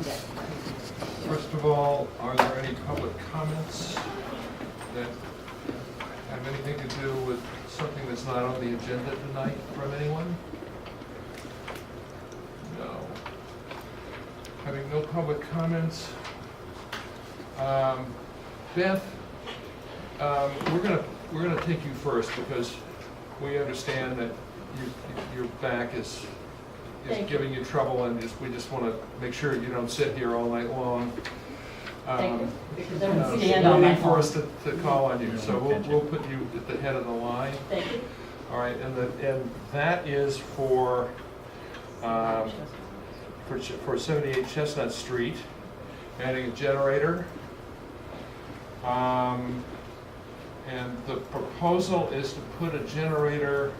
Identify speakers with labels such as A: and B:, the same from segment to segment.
A: First of all, are there any public comments that have anything to do with something that's not on the agenda tonight from anyone? No. Having no public comments, Beth, we're gonna take you first because we understand that your back is giving you trouble, and we just want to make sure you don't sit here all night long.
B: Thank you, because I would stand on my
A: waiting for
B: phone.
A: us to call on you, so we'll put you at the head of the line.
B: Thank you.
A: All right, and that is for 78 Chestnut Street, adding a generator. And the proposal is to put a generator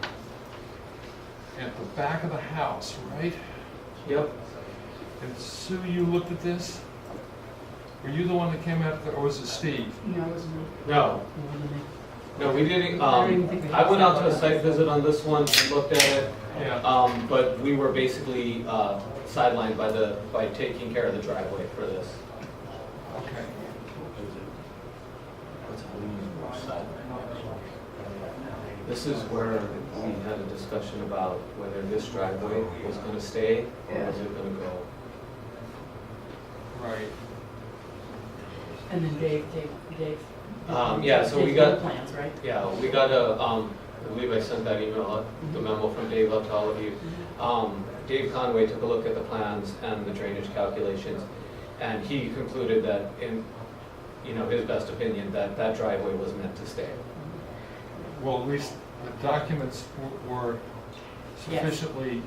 A: at the back of the house, right?
C: Yep.
A: And Sue, you looked at this? Were you the one that came out, or was it Steve?
B: No, it wasn't me.
C: No.
B: It wasn't me.
C: No, we didn't,
B: I don't even think we
C: I went out to a
A: had-
C: site visit on this one and looked at it,
A: Yeah.
C: but we were basically sidelined by taking care of the driveway for this.
A: Okay.
C: This is where we had a discussion about whether this driveway was gonna stay or was it gonna go.
A: Right.
B: And then Dave.
C: Yeah, so we
B: Dave's
C: got,
B: plans, right?
C: yeah, we got a, I believe I sent that email, out, the memo from Dave out to all of you. Dave Conway took a look at the plans and the drainage calculations, and he concluded that in, his best opinion, that that driveway was meant to stay.
A: Well, at least the documents were sufficiently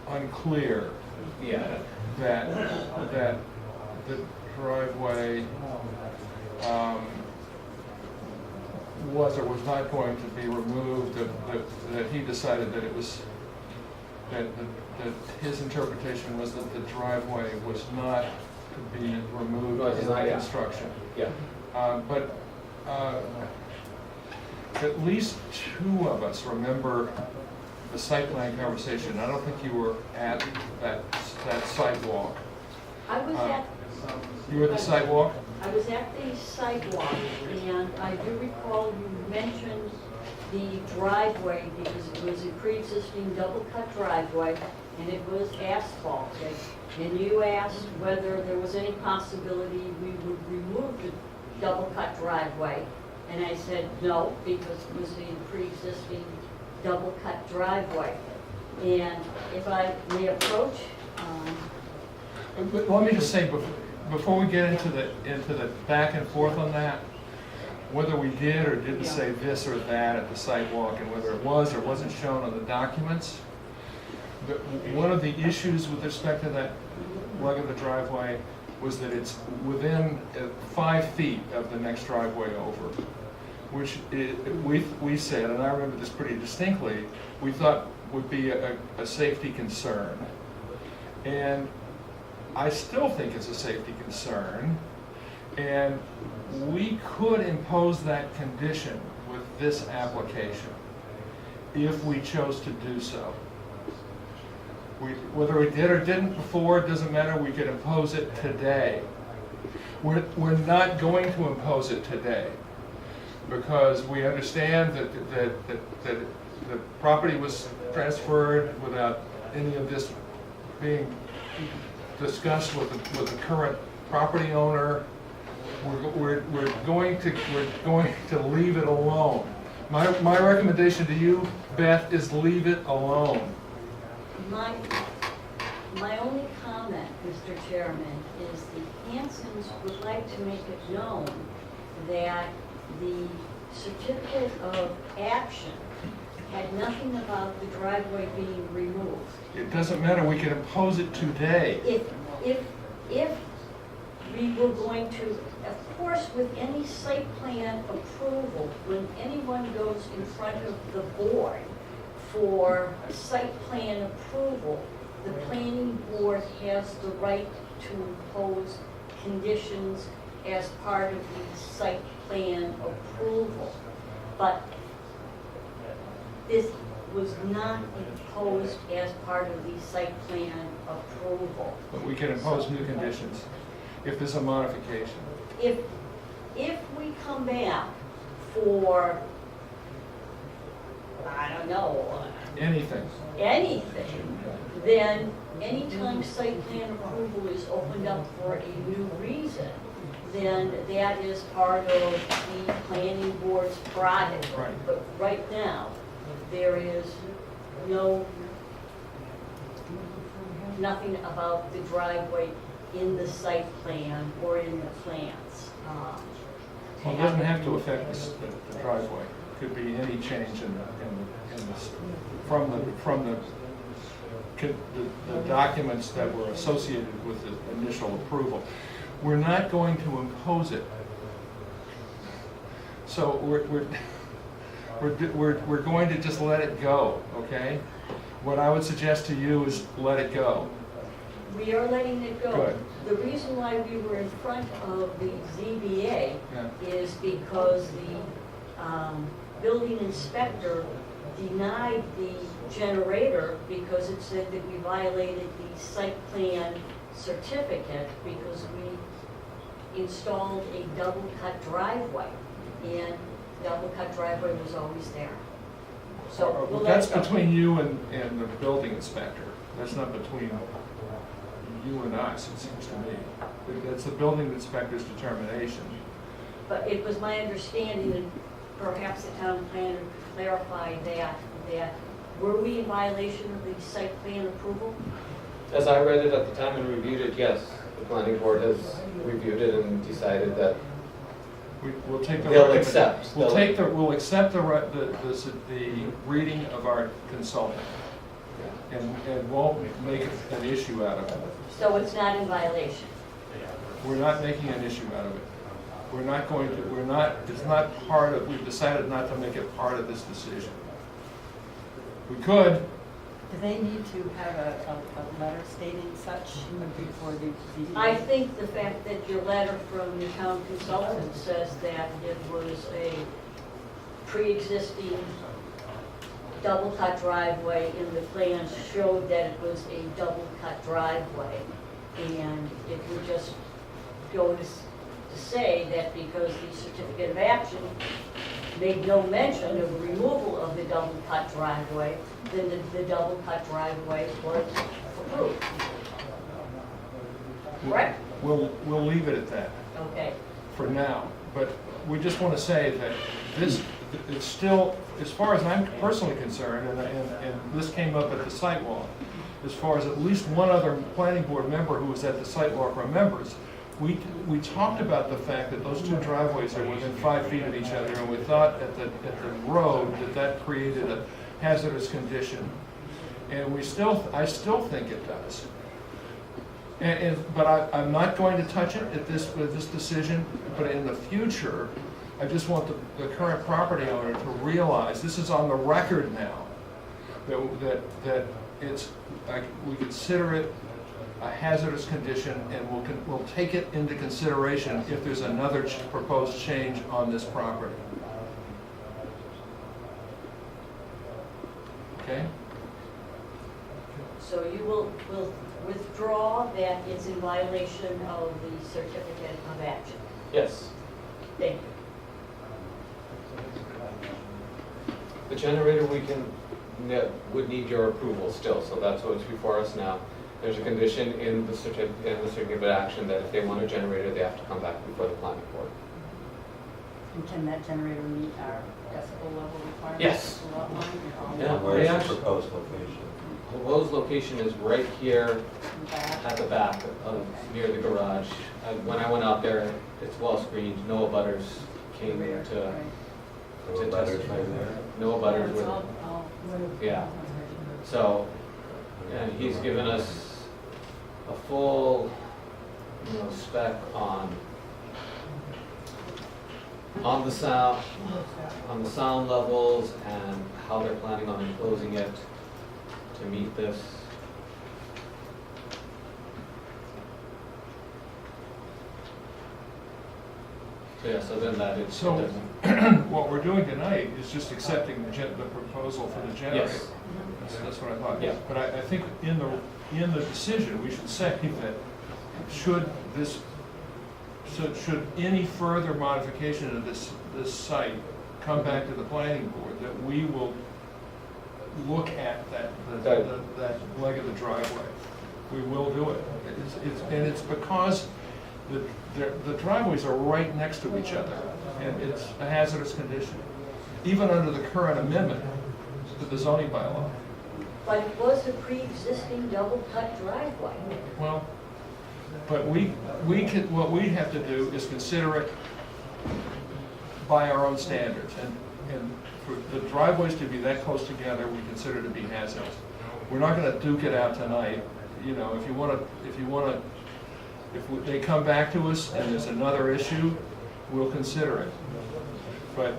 A: unclear
C: Yeah.
A: that the driveway was or was not going to be removed, that he decided that it was, that his interpretation was that the driveway was not to be removed
C: Well, it's
A: in
C: not,
A: the
C: yeah.
A: construction.
C: Yeah.
A: But at least two of us remember the site plan conversation. I don't think you were at that sidewalk.
D: I was at,
A: You were at the sidewalk?
D: I was at the sidewalk, and I do recall you mentioned the driveway, because it was a pre-existing double-cut driveway, and it was asphalted. And you asked whether there was any possibility we would remove the double-cut driveway. And I said no, because it was a pre-existing double-cut driveway. And if I may approach,
A: But let me just say, before we get into the back and forth on that, whether we did or didn't say this or that at the sidewalk, and whether it was or wasn't shown on the documents, one of the issues with respect to that leg of the driveway was that it's within 5 feet of the next driveway over, which we said, and I remember this pretty distinctly, we thought would be a safety concern. And I still think it's a safety concern, and we could impose that condition with this application if we chose to do so. Whether we did or didn't before, it doesn't matter, we could impose it today. We're not going to impose it today, because we understand that the property was transferred without any of this being discussed with the current property owner. We're going to leave it alone. My recommendation to you, Beth, is leave it alone.
D: my only comment, Mr. Chairman, is the Hansons would like to make it known that the certificate of action had nothing about the driveway being removed.
A: It doesn't matter, we can impose it today.
D: If we were going to, of course, with any site plan approval, when anyone goes in front of the board for site plan approval, the planning board has the right to impose conditions as part of the site plan approval. But was not imposed as part of the site plan approval.
A: But we can impose new conditions if there's a modification.
D: If we come back for, I don't know,
A: Anything.
D: anything, then anytime site plan approval is opened up for a new reason, then that is part of the planning board's prerogative.
A: Right.
D: But right now, there is nothing about the driveway in the site plan or in the plans.
A: Well, it doesn't have to affect the driveway. It could be any change in this, from the documents that were associated with the initial approval. We're not going to impose it. So we're going to just let it go, okay? What I would suggest to you is let it go.
D: We are letting it go.
A: Good.
D: The reason why we were in front of the ZBA
A: Yeah.
D: is because the building inspector denied the generator because it said that we violated the site plan certificate because we installed a double cut driveway, and double cut driveway was always there. So we'll let
A: That's
D: it go.
A: between you and the building inspector. That's not between you and us, it seems to me. That's the building inspector's determination.
D: But it was my understanding, and perhaps the town planner could clarify that were we in violation of the site plan approval?
C: As I read it at the time and reviewed it, yes, the planning board has reviewed it and decided that
A: We'll take the.
C: They'll accept.
A: We'll accept the reading of our consultant and won't make an issue out of it.
D: So it's not in violation.
A: We're not making an issue out of it. We're not going to, it's not part of, we've decided not to make it part of this decision. We could,
B: Do they need to have a letter stating such before the ZBA?
D: I think the fact that your letter from the town consultant says that it was a pre-existing double cut driveway and the plans showed that it was a double cut driveway. And it would just go to say that because the certificate of action made no mention of the removal of the double cut driveway, then the double cut driveway was approved. Correct?
A: we'll leave it at that
D: Okay.
A: for now. But we just want to say that this, it's still, as far as I'm personally concerned, and this came up at the site walk, as far as at least one other planning board member who was at the site walk remembers, we talked about the fact that those two driveways are within 5 feet of each other, and we thought at the road that created a hazardous condition. And I still think it does. But I'm not going to touch it with this decision, but in the future, I just want the current property owner to realize, this is on the record now, that it's, we consider it a hazardous condition, and we'll take it into consideration if there's another proposed change on this property. Okay?
D: So you will withdraw that it's in violation of the certificate of action.
C: yes.
D: Thank you.
C: The generator would need your approval still, so that's what's before us now. There's a condition in the certificate of action that if they want a generator, they have to come back before the planning board.
B: And can that generator meet our decibel level requirements?
C: Yes.
B: The lot line and all
C: Yeah.
B: that?
E: Where's the
C: actually-
E: proposed location?
C: The Lowe's location is right here
B: In the back?
C: at the back near the garage. When I went out there, it's well screened, no abutters came
B: Rear,
C: to
B: right.
E: No butters right there?
C: no abutters
B: It's
C: with,
B: all-
C: yeah. So, and he's given us a full, spec on the sound levels and how they're planning on enclosing it to meet this. Yeah, so then that is.
A: So, what we're doing tonight is just accepting the proposal for the generator.
C: Yes.
A: That's what I thought.
C: Yeah.
A: But I think in the decision, we should say that should any further modification of this site come back to the planning board, that we will look at that leg of the driveway. We will do it. And it's because the driveways are right next to each other, and it's a hazardous condition, even under the current amendment to the zoning bylaw.
D: But it was a pre-existing double-cut driveway.
A: Well, but what we have to do is consider it by our own standards, and for the driveways to be that close together, we consider to be hazardous. We're not gonna duke it out tonight, you know, if they come back to us and there's another issue, we'll consider it. But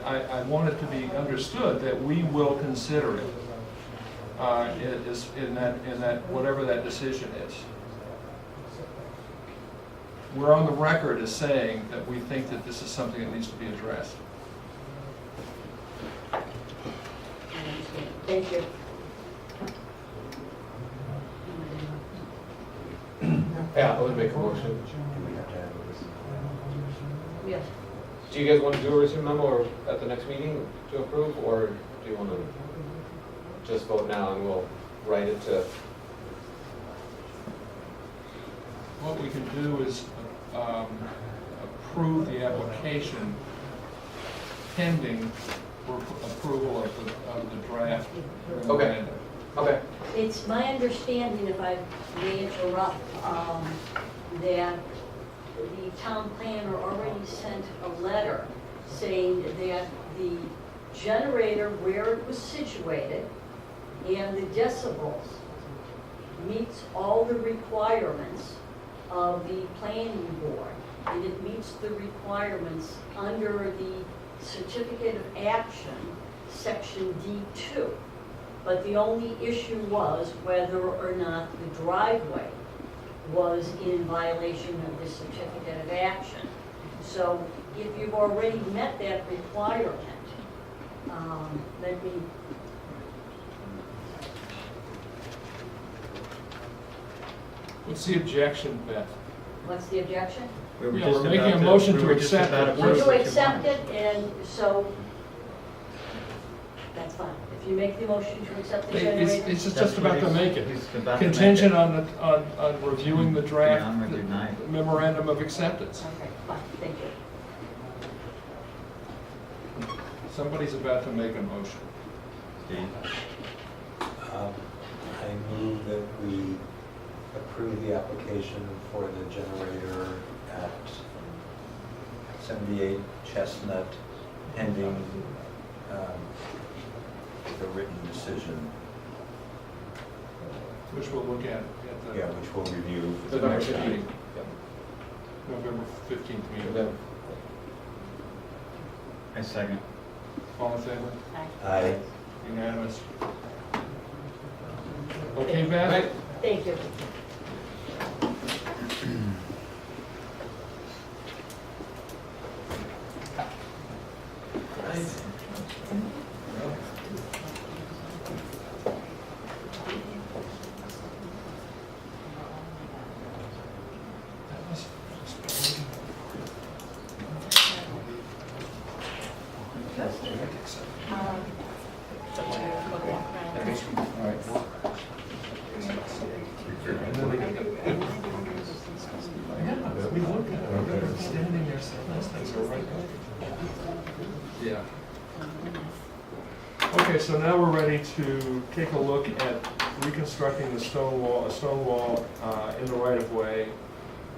A: I want it to be understood that we will consider it, in that, whatever that decision is. We're on the record as saying that we think that this is something that needs to be addressed.
D: Thank you.
C: Yeah, I would make a motion.
E: Do we have to have this?
D: Yes.
C: Do you guys want to do a written memo or at the next meeting to approve, or do you want to just vote now and we'll write it to?
A: What we can do is approve the application pending approval of the draft memorandum.
C: Okay.
D: It's my understanding, if I may interrupt, that the town planner already sent a letter saying that the generator, where it was situated, and the decibels meets all the requirements of the planning board, and it meets the requirements under the certificate of action, section D2. But the only issue was whether or not the driveway was in violation of the certificate of action. So if you've already met that requirement, let me.
A: What's the objection, Beth?
D: What's the objection?
A: We're making a motion to accept it.
D: Would you accept it? And so, that's fine. If you make the motion to accept the generator.
A: It's just about to make it.
F: He's about to make
A: Contingent
F: it.
A: on reviewing the draft
F: Beyond review tonight.
A: memorandum of acceptance.
D: Okay, fine, thank you.
A: Somebody's about to make a motion.
F: Steve?
E: I move that we approve the application for the generator at 78 Chestnut pending the written decision.
A: Which we'll look at
E: Yeah, which we'll review.
A: the
C: November
A: next
C: 15th.
A: meeting, November 15th meeting.
C: Then-
F: I second.
A: All in favor?
E: Aye.
A: Unanimous. Okay, Beth?
D: Thank you.
A: We looked at it, standing there saying, those things are right. Yeah. Okay, so now we're ready to take a look at reconstructing the stone wall in the right-of-way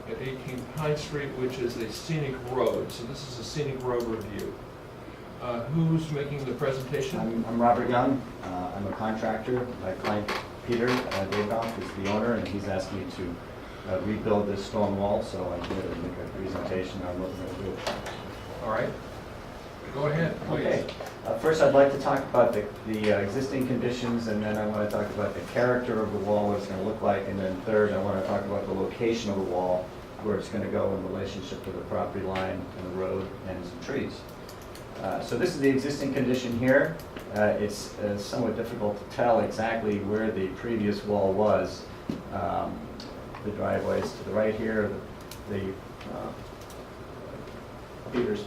A: at 18 Pine Street, which is a scenic road. So this is a scenic road review. Who's making the presentation?
G: I'm Robert Young. I'm a contractor. My client, Peter Dakoff, is the owner, and he's asked me to rebuild this stone wall, so I'm here to make a presentation on what we're going to do.
A: All right. Go ahead, please.
G: Okay. First, I'd like to talk about the existing conditions, and then I want to talk about the character of the wall, what it's going to look like, and then third, I want to talk about the location of the wall where it's going to go in relationship to the property line and the road and some trees. So this is the existing condition here. It's somewhat difficult to tell exactly where the previous wall was. The driveway's to the right here. The Peter's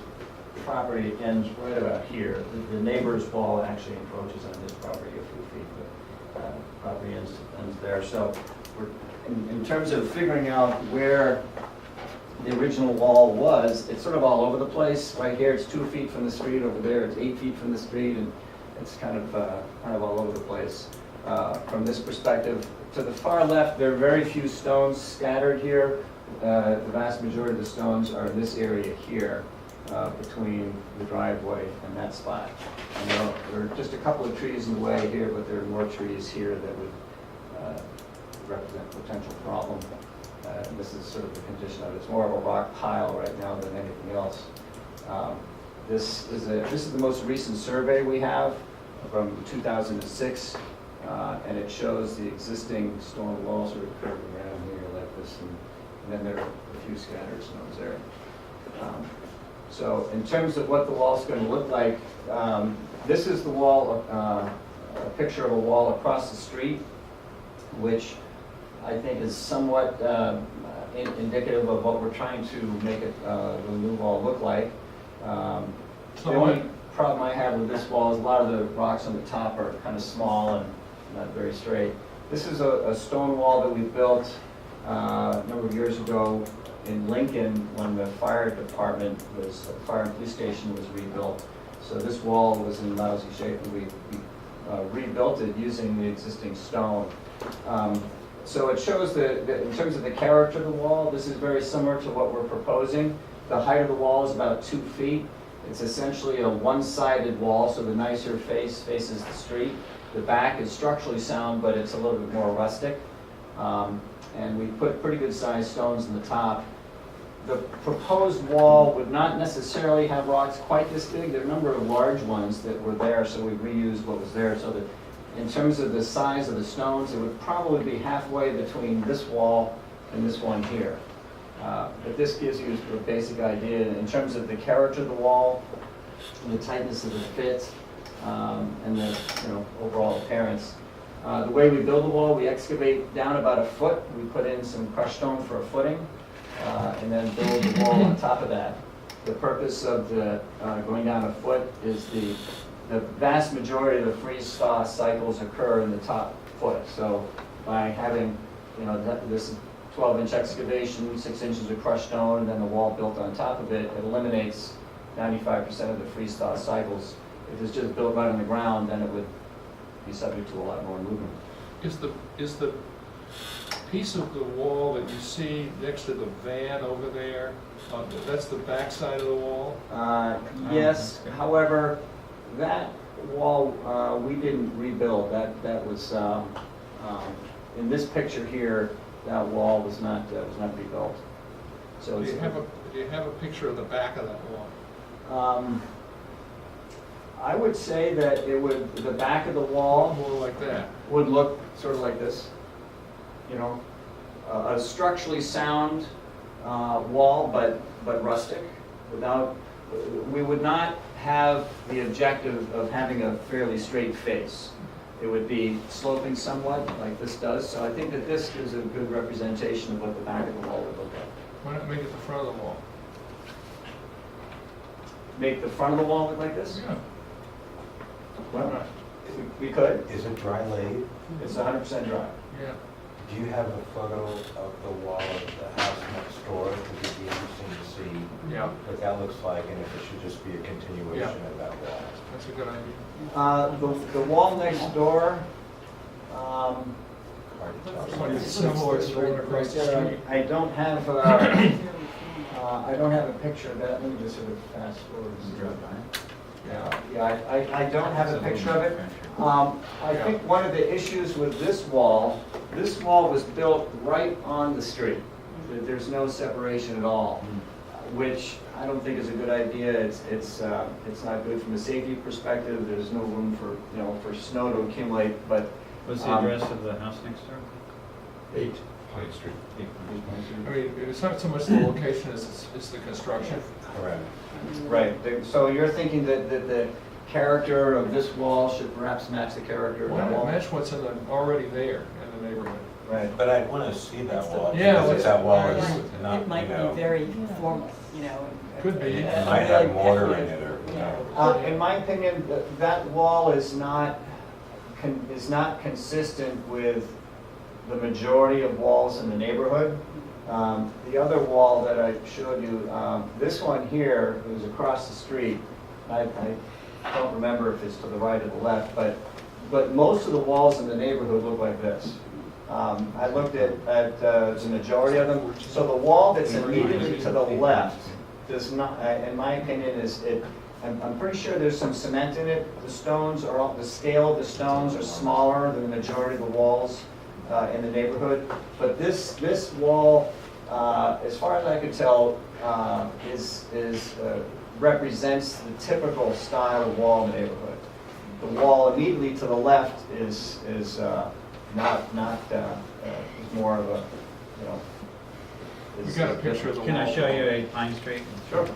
G: property ends right about here. The neighbor's wall actually encroaches on his property a few feet, but property ends there. So we're, in terms of figuring out where the original wall was, it's sort of all over the place. Right here, it's 2 feet from the street. Over there, it's 8 feet from the street, and it's kind of all over the place from this perspective. To the far left, there are very few stones scattered here. The vast majority of the stones are in this area here, between the driveway and that spot. And there are just a couple of trees in the way here, but there are more trees here that would represent a potential problem. And this is sort of the condition of it. It's more of a rock pile right now than anything else. This is the most recent survey we have from 2006, and it shows the existing stone walls sort of curving around here like this, and then there are a few scattered stones there. So in terms of what the wall's going to look like, this is the wall, a picture of a wall across the street, which I think is somewhat indicative of what we're trying to make it, the new wall look like. The only problem I have with this wall is a lot of the rocks on the top are kind of small and not very straight. This is a stone wall that we built a number of years ago in Lincoln when the fire department was, the fire and police station was rebuilt. So this wall was in lousy shape, and we rebuilt it using the existing stone. So it shows in terms of the character of the wall, this is very similar to what we're proposing. The height of the wall is about 2 feet. It's essentially a one-sided wall, so the nicer face faces the street. The back is structurally sound, but it's a little bit more rustic. And we put pretty good sized stones in the top. The proposed wall would not necessarily have rocks quite this big. There are a number of large ones that were there, so we reused what was there, so that in terms of the size of the stones, it would probably be halfway between this wall and this one here. But this gives you a basic idea in terms of the character of the wall, the tightness of the fit, and the overall appearance. The way we build the wall, we excavate down about a foot. We put in some crushed stone for a footing, and then build the wall on top of that. The purpose of the going down a foot is the vast majority of the freeze-thaw cycles occur in the top foot. So by having this 12-inch excavation, 6 inches of crushed stone, and then the wall built on top of it, it eliminates 95% of the freeze-thaw cycles. If it's just built right on the ground, then it would be subject to a lot more movement.
A: Is the piece of the wall that you see next to the van over there, that's the back side of the wall?
G: Yes, however, that wall we didn't rebuild. That was in this picture here. That wall was not rebuilt. So
A: Do you have a picture of the back of that wall?
G: I would say that the back of the wall
A: More like that.
G: would look sort of like this. A structurally sound wall, but rustic. We would not have the objective of having a fairly straight face. It would be sloping somewhat, like this does. So I think that this is a good representation of what the back of the wall would look like.
A: Why not make it the front of the wall?
G: Make the front of the wall look like this?
A: Yeah. Why not?
G: We could.
E: Is it dry laid?
G: It's 100% dry.
A: Yeah.
E: Do you have a photo of the wall of the house next door? Because it'd be interesting to see
A: Yeah.
E: what that looks like, and if it should just be a continuation of that wall.
A: That's a good idea.
G: The wall next door,
E: Hard to tell.
A: Somebody similar to the one across the street.
G: I don't have a picture of that. Let me just sort of fast forward. I don't have a picture of it. I think one of the issues with this wall was built right on the street. There's no separation at all, which I don't think is a good idea. It's not good from a safety perspective. There's no room for snow to accumulate. But
F: What's the address of the house next door?
E: 8
F: Pine Street.
A: I mean, it's not so much the location as it's the construction.
E: Correct.
G: Right, so you're thinking that the character of this wall should perhaps match the character of
A: Why
G: that
A: not
G: wall?
A: match what's already there in the neighborhood?
G: Right.
E: But I'd want to see that wall.
A: Yeah,
E: because if that wall
A: let's-
E: is
B: It
E: not, you
B: might
E: know,
B: be very formal, you know.
A: Could be.
E: it might have mortar in it or, you know.
G: In my opinion, that wall is not consistent with the majority of walls in the neighborhood. The other wall that I showed you, this one here, it was across the street. I don't remember if it's to the right or the left, but most of the walls in the neighborhood look like this. I looked at the majority of them. So the wall that's immediately to the left does not, in my opinion, I'm pretty sure there's some cement in it. The stones are, the scale of the stones are smaller than the majority of the walls in the neighborhood. But this wall, as far as I could tell, represents the typical style of wall in the neighborhood. The wall immediately to the left is more of a, you know.
A: We got a picture of the wall.
F: Can I show you a Pine Street?
G: Sure.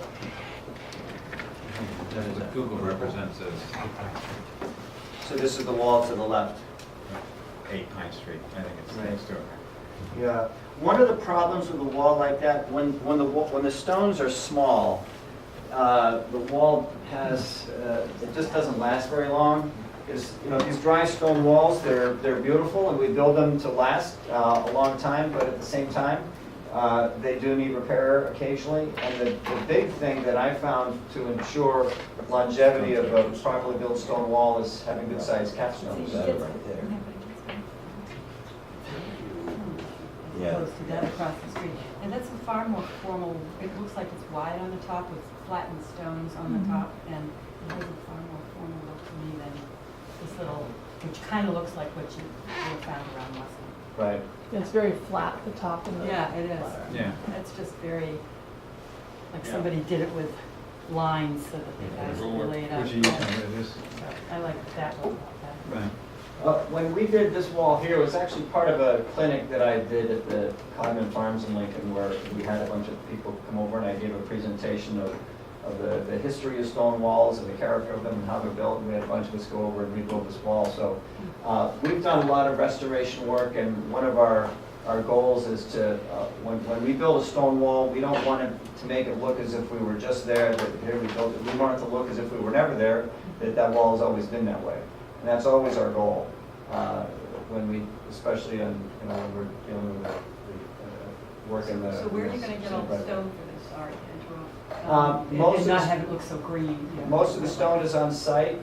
F: That is what Google represents as
G: So this is the wall to the left.
F: 8 Pine Street. I think it's
G: Right.
F: next to it.
G: Yeah. One of the problems with a wall like that, when the stones are small, the wall has it just doesn't last very long. Because these dry stone walls, they're beautiful, and we build them to last a long time. But at the same time, they do need repair occasionally. And the big thing that I found to ensure longevity of a properly built stone wall is having good sized capstones.
E: Yeah.
B: Goes to that across the street. And that's a far more formal, it looks like it's wide on the top with flattened stones on the top, and it has a far more formal look to me than this little, which kind of looks like what you would have found around Weston.
G: Right.
H: It's very flat at the top and the.
B: Yeah, it is.
F: Yeah.
B: It's just very, like
F: Yeah.
B: somebody did it with lines so that the guys could lay it out.
F: Would you use one of this?
B: I like that one.
F: Right.
G: When we did this wall here, it was actually part of a clinic that I did at the Codman Farms in Lincoln, where we had a bunch of people come over and I gave a presentation of the history of stone walls and the character of them and how they're built. And we had a bunch of us go over and rebuild this wall. So we've done a lot of restoration work, and one of our goals is to, when we build a stone wall, we don't want it to make it look as if we were just there, that here we built it. We want it to look as if we were never there, that wall has always been that way. And that's always our goal, when we, especially when we're dealing with the work in the.
B: So where are you gonna get all the stone for this? Sorry to interrupt.
G: Most
B: And
G: of
B: not
G: the-
B: have it look so green. you know.
G: Most of the stone is on site.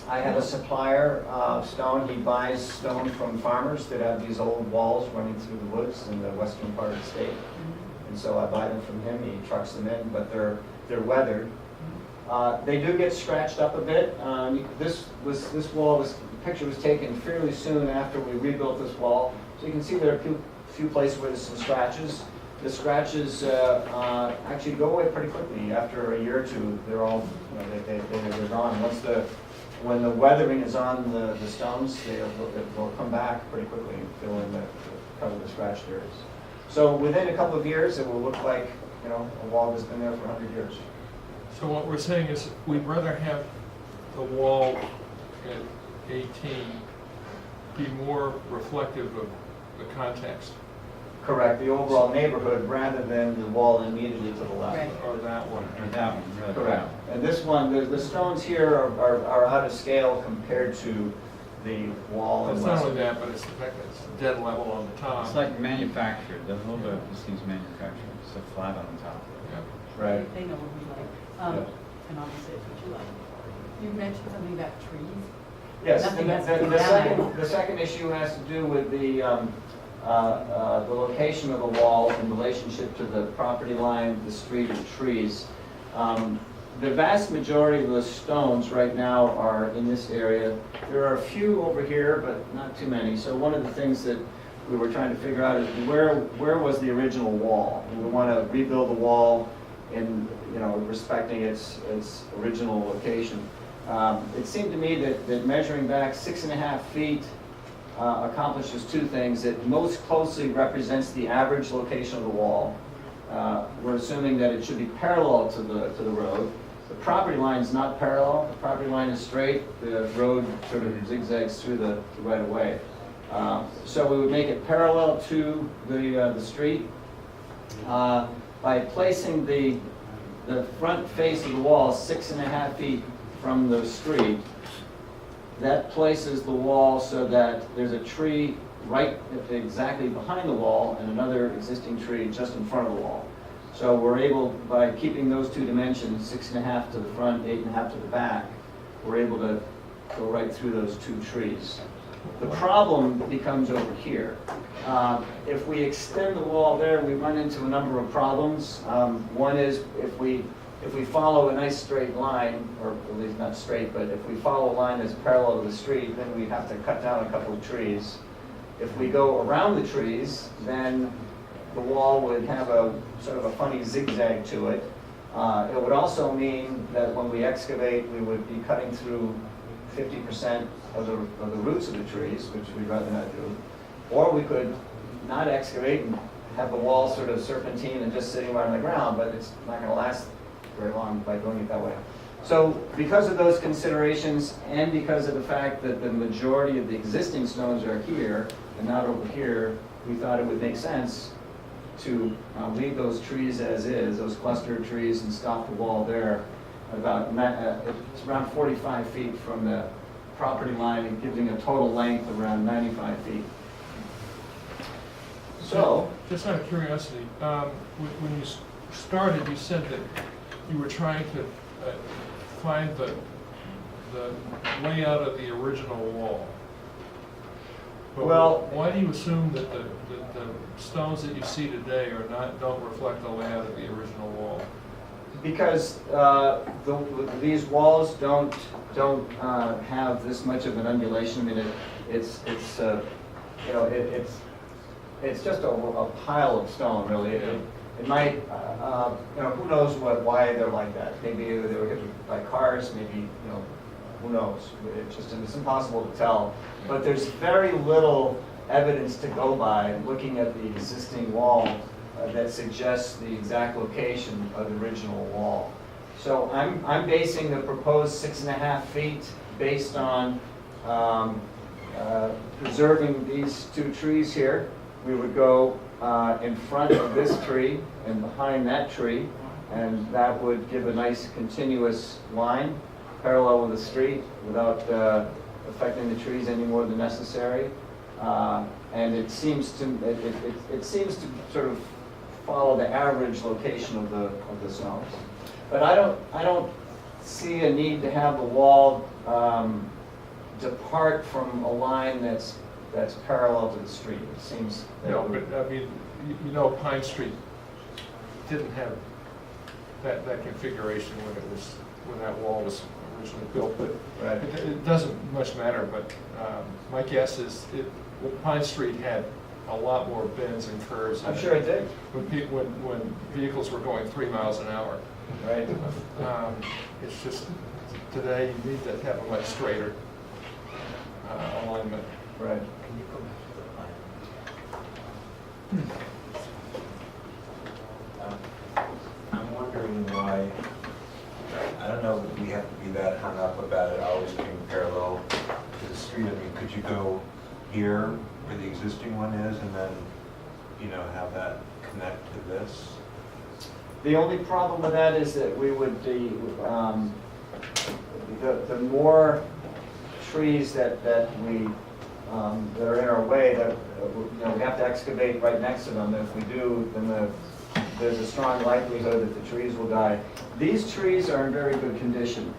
G: I have a supplier of stone. He buys stone from farmers that have these old walls running through the woods in the western part of the state.
B: Mhm.
G: And so I buy them from him. He trucks them in, but they're weathered. They do get scratched up a bit. This picture was taken fairly soon after we rebuilt this wall. So you can see there are a few places where there's some scratches. The scratches actually go away pretty quickly. After a year or two, they're all, they're gone. When the weathering is on the stones, they'll come back pretty quickly and fill in cover the scratched areas. So within a couple of years, it will look like, a wall that's been there for 100 years.
A: So what we're saying is, we'd rather have the wall at 18 be more reflective of the context,
G: Correct, the overall neighborhood rather than the wall immediately to the left.
B: Right.
A: or that one.
F: Or that one, really.
G: Correct. And this one, the stones here are out of scale compared to the wall in
A: It's not
G: West.
A: only that, but it's the fact that it's dead level on the top.
F: It's like manufactured, a little bit, this seems manufactured, so flat on the top.
A: Yeah.
G: Right.
B: They know what we like. And obviously it's what you like. You mentioned something about trees.
G: Yes,
B: Nothing has to
G: the
B: be down
G: the second issue has to do with the location of the wall in relationship to the property line, the street, and trees. The vast majority of the stones right now are in this area. There are a few over here, but not too many. So one of the things that we were trying to figure out is where was the original wall? And we want to rebuild the wall in, respecting its original location. It seemed to me that measuring back 6.5 feet accomplishes two things. It most closely represents the average location of the wall. We're assuming that it should be parallel to the road. The property line is not parallel. The property line is straight. The road sort of zigzags through the right of way. So we would make it parallel to the street by placing the front face of the wall 6.5 feet from the street. That places the wall so that there's a tree right exactly behind the wall and another existing tree just in front of the wall. So we're able, by keeping those two dimensions, 6.5 to the front, 8.5 to the back, we're able to go right through those two trees. The problem becomes over here. If we extend the wall there, we run into a number of problems. One is if we follow a nice straight line, or at least not straight, but if we follow a line that's parallel to the street, then we have to cut down a couple of trees. If we go around the trees, then the wall would have a sort of a funny zigzag to it. It would also mean that when we excavate, we would be cutting through 50% of the roots of the trees, which we'd rather not do. Or we could not excavate and have the wall sort of serpentine and just sitting right on the ground, but it's not going to last very long by doing it that way. So because of those considerations and because of the fact that the majority of the existing stones are here and not over here, we thought it would make sense to leave those trees as is, those cluster trees, and stop the wall there about, it's around 45 feet from the property line and giving a total length of around 95 feet. So,
A: just out of curiosity, when you started, you said that you were trying to find the layout of the original wall. But
G: well,
A: why do you assume that the stones that you see today don't reflect the layout of the original wall?
G: because these walls don't have this much of an undulation. I mean, it's just a pile of stone, really. It might, who knows why they're like that? Maybe they were hit by cars, maybe, who knows? It's impossible to tell. But there's very little evidence to go by looking at the existing wall that suggests the exact location of the original wall. So I'm basing the proposed 6.5 feet based on preserving these two trees here. We would go in front of this tree and behind that tree, and that would give a nice continuous line parallel with the street without affecting the trees any more than necessary. And it seems to sort of follow the average location of the stones. But I don't see a need to have the wall depart from a line that's parallel to the street. It seems that
A: No, but I mean, Pine Street didn't have that configuration when that wall was originally built, but
G: right.
A: it doesn't much matter. But my guess is Pine Street had a lot more bends and curves.
G: I'm sure it did.
A: When vehicles were going 3 miles an hour.
G: Right.
A: It's just today you need to have a much straighter alignment.
G: Right.
E: Can you go back to the plan? I'm wondering why, I don't know that we have to be that hung up about it always being parallel to the street. I mean, could you go here where the existing one is and then, have that connect to this?
G: The only problem with that is that we would be, the more trees that we that are in our way, that we have to excavate right next to them. If we do, then there's a strong likelihood that the trees will die. These trees are in very good condition,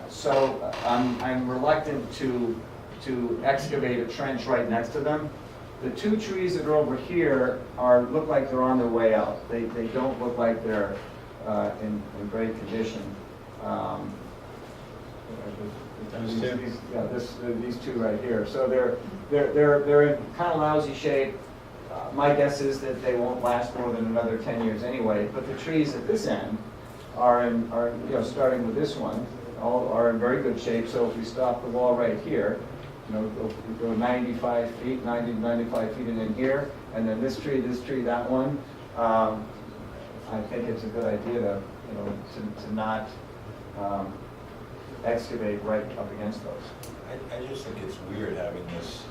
G: so I'm reluctant to excavate a trench right next to them. The two trees that are over here look like they're on their way out. They don't look like they're in great condition. These two right here. So they're in kind of lousy shape. My guess is that they won't last more than another 10 years anyway. But the trees at this end are starting with this one, all are in very good shape. So if we stop the wall right here, go 95 feet, 95 feet and in here, and then this tree, that one. I think it's a good idea to, to not excavate right up against those.
E: I just think it's weird having this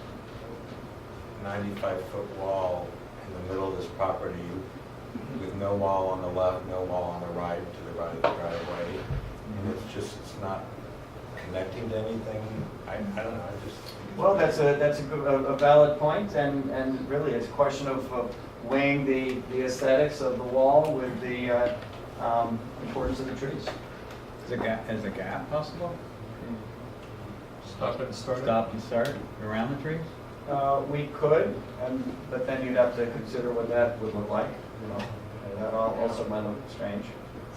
E: 95-foot wall in the middle of this property with no wall on the left, no wall on the right, to the right of the driveway. And it's not connecting to anything. I don't know, I just.
G: Well, that's a valid point, and really it's a question of weighing the aesthetics of the wall with the importance of the trees.
F: Is a gap possible?
A: Stop and start it?
F: Stop and start around the trees?
G: We could, but then you'd have to consider what that would look like, and that also might look strange.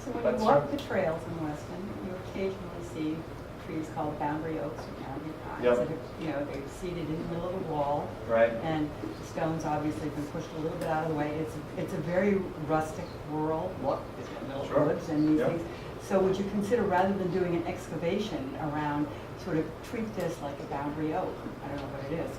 B: So when
G: But
B: you walk the trails in Weston, you occasionally see trees called boundary oaks or boundary pines.
G: Yep.
B: That are, they're seated in the middle of the wall,
G: Right?
B: and the stones obviously have been pushed a little bit out of the way. It's a very rustic, rural look, it's got middle
G: Sure.
B: woods and these
G: Yep.
B: things. So would you consider, rather than doing an excavation around, sort of treat this like a boundary oak? I don't know what it is.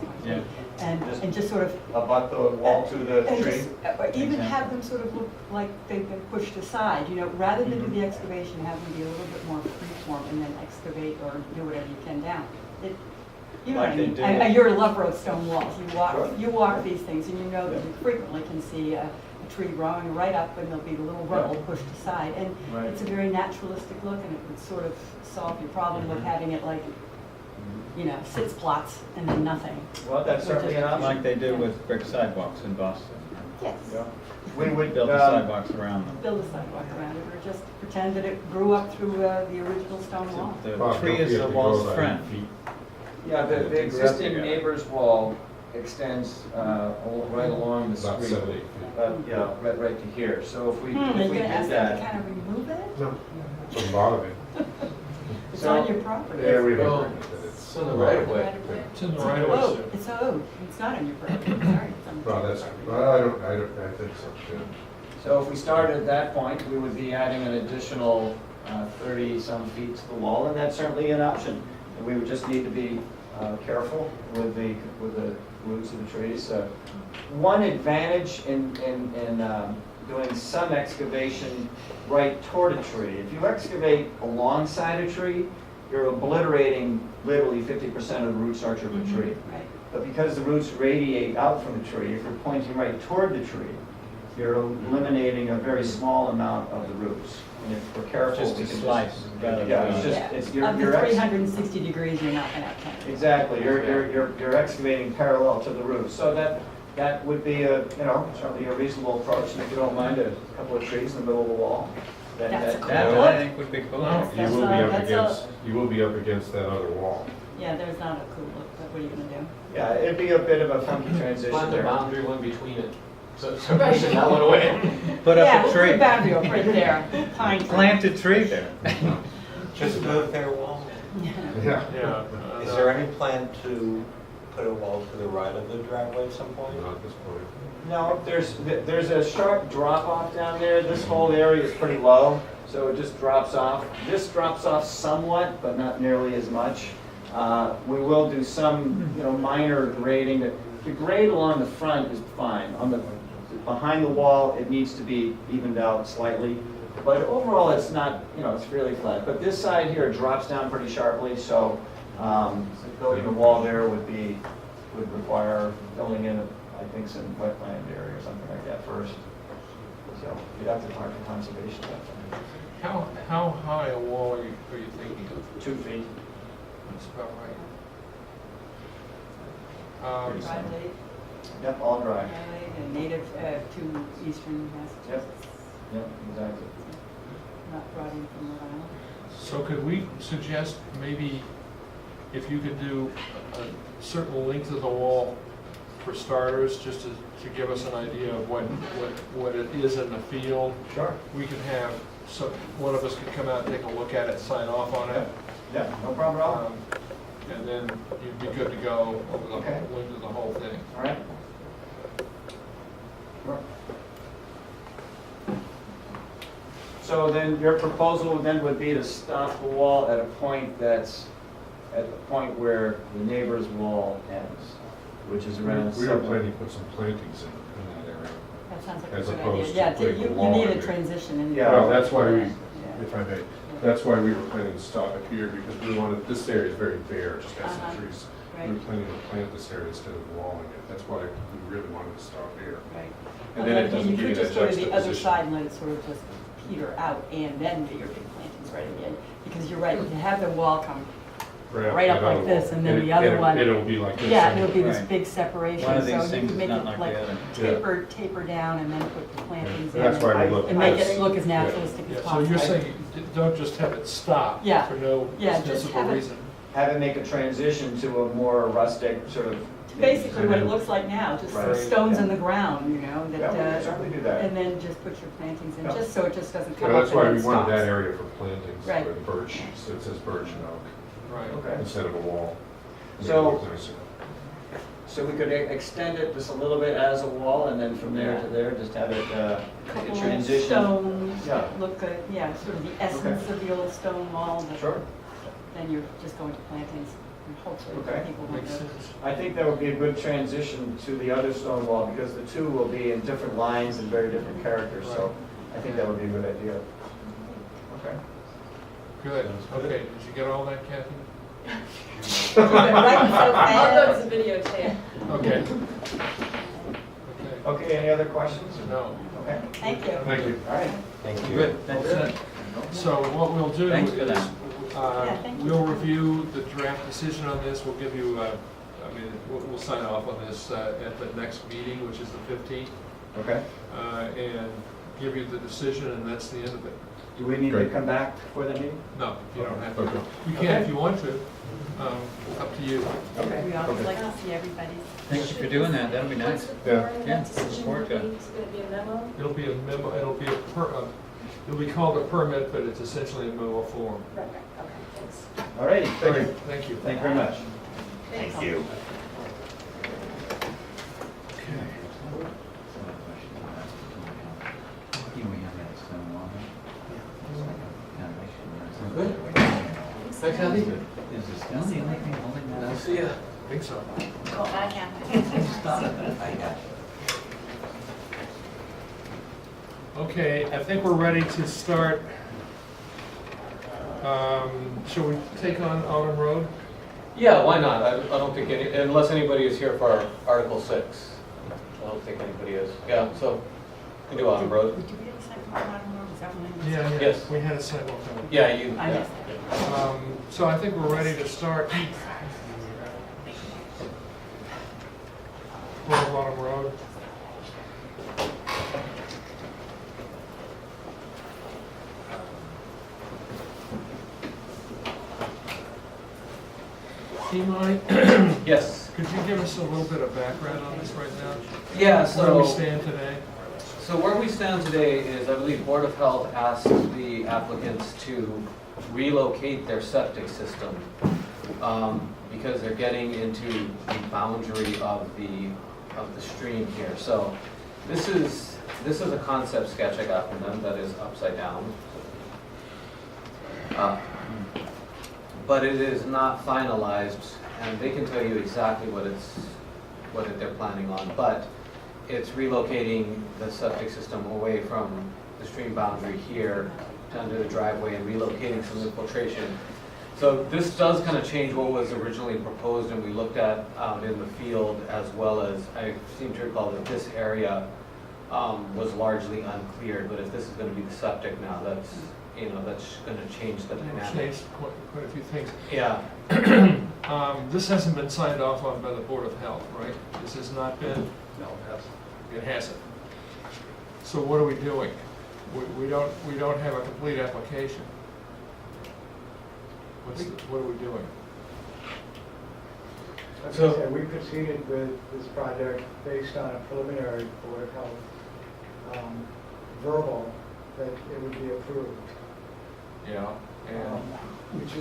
F: Yeah.
B: And just sort of
G: Abut the wall to the
B: and
G: tree?
B: just, or even
F: Exactly.
B: have them sort of look like they've been pushed aside, rather than do
G: Mhm.
B: the excavation, have them be a little bit more freeform and then excavate or do whatever you can down. You know what I
F: Like they
B: mean?
F: do.
B: You're a lover of stone walls.
G: Sure.
B: You walk these things and you know that
G: Yeah.
B: you frequently can see a tree growing right up and there'll be a little rubble
G: Yeah.
B: pushed aside. And
G: Right.
B: it's a very naturalistic look and it would sort of solve your problem with
G: Mhm.
B: having it like, sits plots and then nothing.
G: Well, that's certainly an option.
F: Like they do with brick sidewalks in Boston.
B: Yes.
G: Yeah. We would
F: Build the sidewalks around them.
B: Build a sidewalk around it, or just pretend that it grew up through the original stone wall.
F: The
I: Bob,
F: tree
I: don't
F: is the
I: forget to
F: wall's
I: go
F: friend.
I: 9 feet.
G: Yeah, the
F: Yeah,
G: existing
F: together.
G: neighbor's wall extends right along the
I: About
G: street.
I: 7, 8 feet.
G: Yeah, right to here. So if we
B: Are you
G: did
B: gonna ask them to
G: that.
B: kind of remove it?
I: No, doesn't bother me.
B: It's
G: So-
B: on your property.
I: Yeah, we
C: Well,
I: don't.
C: it's in the right of way.
B: Right away.
A: It's in the right of way,
B: Oh,
A: sir.
B: it's not on your property, sorry. It's on the
I: Well, that's,
B: property.
I: well, I think so, yeah.
G: So if we started at that point, we would be adding an additional 30-some feet to the wall, and that's certainly an option. And we would just need to be careful with the roots of the trees. One advantage in doing some excavation right toward a tree, if you excavate alongside a tree, you're obliterating literally 50% of the root structure of a tree.
B: Right.
G: But because the roots radiate out from the tree, if you're pointing right toward the tree, you're eliminating a very small amount of the roots. And if we're careful,
F: Just
G: we
F: a
G: can
F: slice. rather
G: Yeah,
F: than-
G: it's just,
B: Yeah.
G: it's,
B: Of
G: you're
B: the 360 degrees, you're not gonna have 10.
G: exactly, you're excavating parallel to the roots. So that would be certainly a reasonable approach. And if you don't mind, a couple of trees in the middle of the wall.
B: That's a cool
F: That
B: look.
F: I think would be cool.
B: Yes.
I: You will be up
B: That's
I: against, you will be up against that other wall.
B: Yeah, there's not a cool look, but what are you gonna do?
G: Yeah, it'd be a bit of a funky transition
C: Plant the
G: there.
C: boundary one between it. So pushing that one away.
F: Put
B: Yeah,
F: up a
B: put
F: tree.
B: boundary oak right there, pine tree.
F: Plant a tree there.
E: Just move their wall.
I: Yeah.
A: Yeah.
E: Is there any plan to put a wall to the right of the driveway at some point?
I: Not at this point.
G: No, there's a sharp drop off down there. This whole area is pretty low, so it just drops off. This drops off somewhat, but not nearly as much. We will do some, minor grading. The grade along the front is fine. Behind the wall, it needs to be evened out slightly. But overall, it's not, it's fairly flat. But this side here drops down pretty sharply, so building a wall there would require filling in, I think, some wetland area or something like that first. So you'd have to talk to conservation about that.
A: How high a wall are you thinking of?
G: 2 feet.
A: That's about right.
B: Dry lake,
G: Yep, all dry.
B: dry lake, and native to eastern Massachusetts,
G: Yep, exactly.
B: not brought in from Rhode Island.
A: So could we suggest maybe if you could do a certain length of the wall for starters, just to give us an idea of what it is in the field?
G: Sure.
A: We could have, one of us could come out and take a look at it, sign off on it.
G: Yeah, no problem at all.
A: And then you'd be good to go over the
G: Okay.
A: length of the whole thing.
G: All right. Sure. So then your proposal then would be to stop the wall at a point that's at the point where the neighbor's wall ends, which is around.
I: We were planning to put some plantings in that area.
B: That sounds like a
I: As
B: good
I: opposed
B: idea.
I: to
B: Yeah,
I: putting
B: you
I: a wall
B: need
I: in
B: a
I: there.
B: transition in.
G: Yeah.
I: Well, that's why we,
B: Yeah.
I: if I may, that's why we were planning to stop it here, because we wanted, this area is very bare, just has
B: Uh-huh.
I: some trees.
B: Right.
I: We were planning to plant this area instead of walling it. That's why we really wanted to stop here.
B: Right.
I: And then it doesn't
B: You
I: give you
B: could
I: that
B: just go to the other
I: juxtaposition.
B: side and let it sort of just peter out and then do your big plantings right again. Because you're right, to have the wall come right up
I: that
B: like
I: other
B: this,
I: wall.
B: and then the other one.
I: It'll be like this.
B: Yeah, it'll be this
F: Right.
B: big separation,
F: One of
B: so
F: these
B: you
F: things
B: can
F: is
B: make
F: not
B: it
F: like
B: like
F: the other.
B: taper down and then put the plantings in.
I: And that's why we look.
B: And make
I: this.
B: it look as
I: Yeah.
B: naturalistic
A: Yeah,
B: as
A: so
B: possible.
A: you're saying, don't just have it stop
B: Yeah.
A: for no
B: Yeah, just
A: ostensible
B: have it-
A: reason.
G: Have it make a transition to a more rustic sort of.
B: Basically what it looks like now, just
G: Right.
B: stones in the ground, you know,
G: Yeah, we can certainly do that.
B: and then just put your plantings in,
G: Yeah.
B: just so it just doesn't come
I: Well,
B: up
I: that's
B: and
I: why
B: then
I: we wanted that
B: stops.
I: area for plantings,
B: Right.
I: with birch, so it says birch and oak,
A: Right.
G: Okay.
I: instead of a wall. Make it
G: So-
I: look nicer.
G: So we could extend it just a little bit as a wall, and then from there to there, just have it, a
B: Couple of
G: transition.
B: stones,
G: Yeah.
B: look good, yeah, sort of the essence of the old stone wall, but
G: Sure.
B: then you're just going to plantings, and hopefully
G: Okay.
B: people won't
A: Makes
B: notice.
A: sense.
G: I think that would be a good transition to the other stone wall, because the two will be in different lines and very different characters, so I think that would be a good idea. Okay.
A: Good, okay, did you get all that, Kathy?
B: Writing so fast.
D: the videotape.
A: Okay. Okay,
G: Okay, any other questions?
A: no.
G: Okay,
B: Thank you.
I: Thank you.
G: all right.
E: Thank you.
F: Good, thanks.
A: Okay. So what we'll do
F: Thanks for
A: is,
F: that.
B: Yeah, thank you.
A: we'll review the draft decision on this, we'll give you, we'll sign off on this at the next meeting, which is the 15th,
G: Okay.
A: and give you the decision, and that's the end of it.
G: Do we need to
I: Great.
G: come back for the meeting?
A: No, you don't have to.
I: Okay.
A: You can if you want to, up to you.
G: Okay.
B: We always
I: Okay.
B: like to see everybody's.
F: Thank you for doing that, that'll be nice.
I: Yeah.
F: Yeah, look forward to it.
D: It's gonna be a memo?
A: It'll be a memo, it'll be it'll be called a permit, but it's essentially a memo form.
D: Right, okay, thanks.
G: All righty, thank you.
A: Thank you.
G: Thank you very much.
D: Thanks.
E: you.
A: Thanks, Kathy.
F: Is the stone the only thing holding that up?
A: See ya. Think so.
D: Oh, I can't.
A: Okay, I think we're ready to start. Shall we take on Autumn Road?
C: Yeah, why not? I don't think any, unless anybody is here for Article 6. I don't think anybody is. Yeah, so we can do Autumn Road.
B: Did we have a second one on the road? Is that one?
A: Yeah,
C: Yes.
A: we had a sidewalk on.
C: Yeah, you,
B: I
C: yeah.
B: missed it.
A: So I think we're ready to start. Autumn Road. Imai,
C: Yes.
A: could you give us a little bit of background on this right now?
C: Yeah,
A: Where do we
C: so,
A: stand today?
C: so where we stand today is, I believe, Board of Health asked the applicants to relocate their septic system because they're getting into the boundary of the stream here. So this is a concept sketch I got from them that is upside down. But it is not finalized, and they can tell you exactly what they're planning on, but it's relocating the septic system away from the stream boundary here to under the driveway and relocating some infiltration. So this does kind of change what was originally proposed and we looked at in the field, as well as, I seem to recall that this area was largely uncleared, but if this is going to be the septic now, that's going to change the
A: We've
C: dynamic.
A: changed quite a few things.
C: Yeah,
A: This hasn't been signed off on by the Board of Health, right? This has not been? No, it hasn't. It hasn't. So what are we doing? We don't have a complete application. What are we doing?
J: As I said, we proceeded with this project based on a preliminary Board of Health verbal that it would be approved.
A: Yeah, and,
J: Which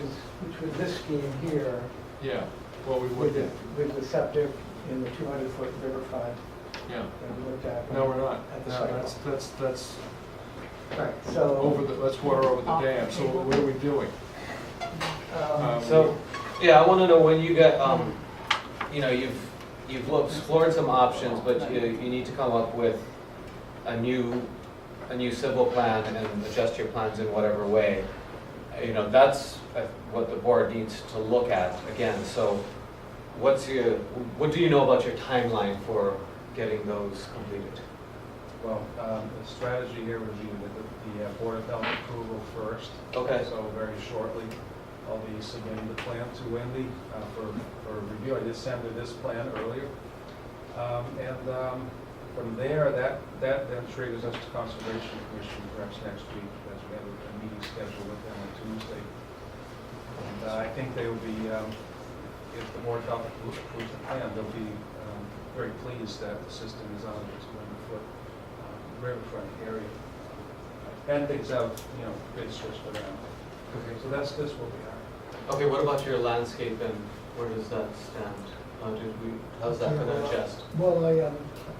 J: was this scheme here
A: yeah, what we
J: with
A: would
J: the,
A: do.
J: with the septic in the 200-foot riverfront
A: Yeah,
J: that we looked at.
A: no, we're not.
J: At the
A: No,
J: site.
A: that's
J: Right, so.
A: that's water over the dam. So what are we doing?
J: um,
G: So
C: Yeah, I wanna know when you get, you know, you've explored some options, but you need to come up with a new civil plan and adjust your plans in whatever way. You know, that's what the board needs to look at again. So what do you know about your timeline for getting those completed?
K: Well, the strategy here would be with the Board of Health approval first.
C: Okay.
K: So very shortly, I'll be submitting the plan to Wendy for review. I did send her this plan earlier. From there, that then triggers us to Conservation Commission perhaps next week, as we have a meeting scheduled with them on Tuesday. And I think they will be, if the Board of Health approves the plan, they'll be very pleased that the system is on its 200-foot riverfront area. And things have, been switched around.
C: Okay.
K: So that's where we are.
C: Okay, what about your landscape and where does that stand? How's that gonna adjust?
L: Well, I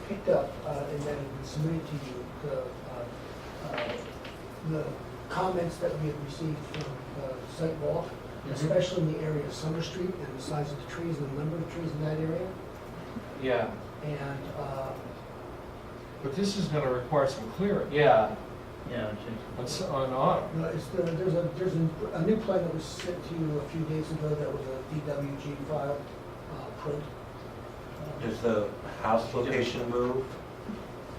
L: picked up and then submitted to you the comments that we had received from site walk, especially in the area of Summer Street and the size of the trees and the number of trees in that area.
C: Yeah.
L: And
A: But this is gonna require some clearing.
C: Yeah.
F: Yeah,
A: On autumn.
L: there's a new plan that was sent to you a few days ago that was a DWG file print.
E: Does the house location move?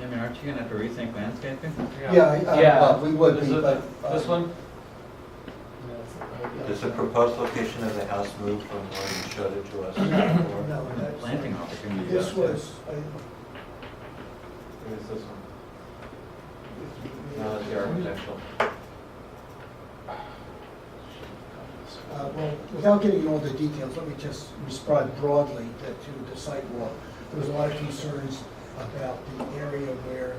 F: I mean, aren't you gonna have to rethink landscaping?
C: Yeah.
L: We would
C: Is
L: be,
C: it
L: but.
C: this one?
E: Does the proposed location of the house move from where you showed it to us before?
L: No, that's.
F: Planting opportunity.
L: This was,
C: Maybe it's this one. No, it's the architectural.
L: well, without getting into all the details, let me just respond broadly to the site walk. There was a lot of concerns about the area where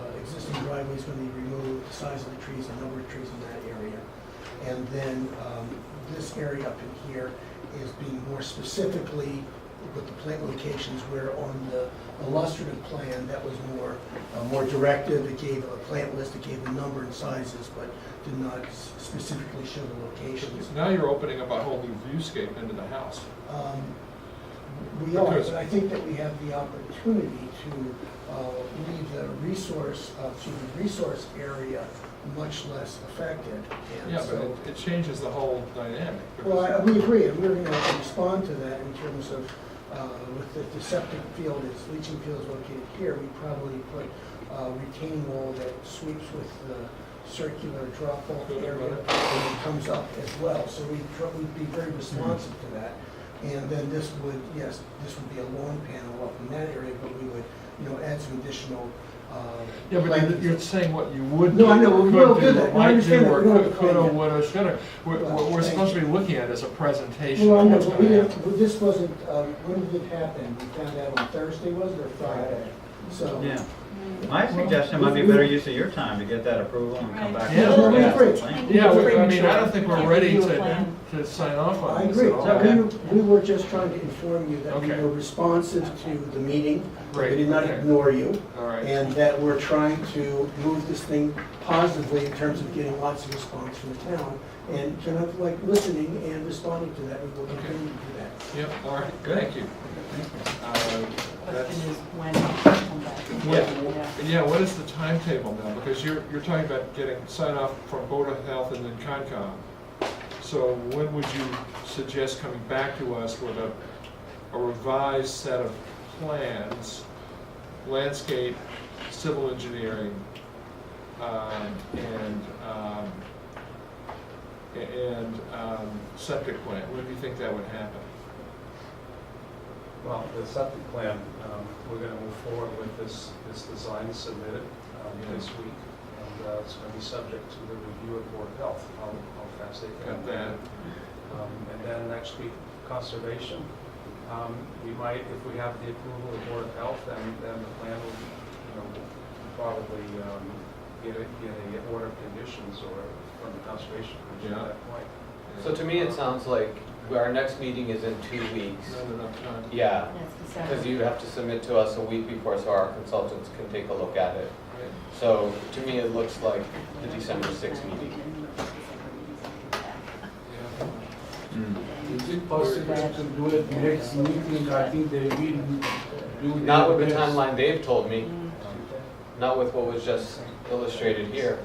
L: the existing driveway is going to be removed, the size of the trees, the number of trees in that area. And then this area up in here is being more specifically with the plant locations, where on the illustrative plan, that was more directive. It gave a plant list, it gave the number and sizes, but did not specifically show the locations.
A: Now you're opening up a whole new viewscape into the house.
L: We are, but I think that we have the opportunity to leave the resource area much less affected. And
A: Yeah,
L: so,
A: but it changes the whole dynamic.
L: well, we agree, and we're going to respond to that in terms of, with the septic field, its leaching field is located here, we probably put a retaining wall that sweeps with the circular drop-off area and it comes up as well. So we'd be very responsive to that. And then this would be a lawn panel up in that area, but we would, add some additional.
A: Yeah, but
L: plantings.
A: you're saying what you would
L: No,
A: do,
L: I know,
A: or
L: we
A: could
L: will
A: do,
L: do that.
A: or
L: No, I
A: might
L: understand
A: do,
L: that.
A: or
L: We don't have
A: could,
L: to plan
A: or
L: yet.
A: would, or should. What
L: Well,
A: we're
L: thank
A: supposed to
L: you.
A: be looking at is a presentation
L: Well, I
A: of
L: know,
A: what's
L: but
A: going to happen.
L: this wasn't, when did it happen? We found out on Thursday, was it, or Friday? So.
F: Yeah. My suggestion might be better use of your time to get that approval and come back.
A: Yeah.
F: with
A: Yeah.
F: a plan.
A: Yeah,
B: It's
A: I mean, I don't think we're
B: Can't
A: ready
B: review a plan.
A: to sign off
L: I
A: on this
L: agree.
A: at all.
F: Okay.
L: We were just trying to inform you that we
A: Okay.
L: were responsive to the meeting.
A: Great,
L: We did not
A: okay.
L: ignore you.
A: All right.
L: And that we're trying to move this thing positively in terms of getting lots of response from the town. And kind of like listening and responding to that, we will continue to do that.
A: Yep, all right, thank you.
B: Question is when I'll come back.
A: Yeah, what is the timetable now? Because you're talking about getting sign off from Board of Health and then Concom. So when would you suggest coming back to us with a revised set of plans, landscape, civil engineering, and septic plan? When do you think that would happen?
K: Well, the septic plan, we're going to move forward with this design submitted this week. And it's going to be subject to the review of Board of Health, how fast they can.
A: Got that.
K: And then next week, conservation. We might, if we have the approval of Board of Health, then the plan will, probably get a order of conditions or from the conservation commission at that point.
C: So to me, it sounds like our next meeting is in 2 weeks.
A: Not enough time.
C: Yeah,
B: That's
C: because
B: December.
C: you have to submit to us a week before so our consultants can take a look at it. So to me, it looks like the December 6th meeting.
F: Mm.
M: it possible to do it next meeting? I think they will do.
C: Not
M: their
C: with the
M: best.
C: timeline they've told me, not with what was just illustrated here.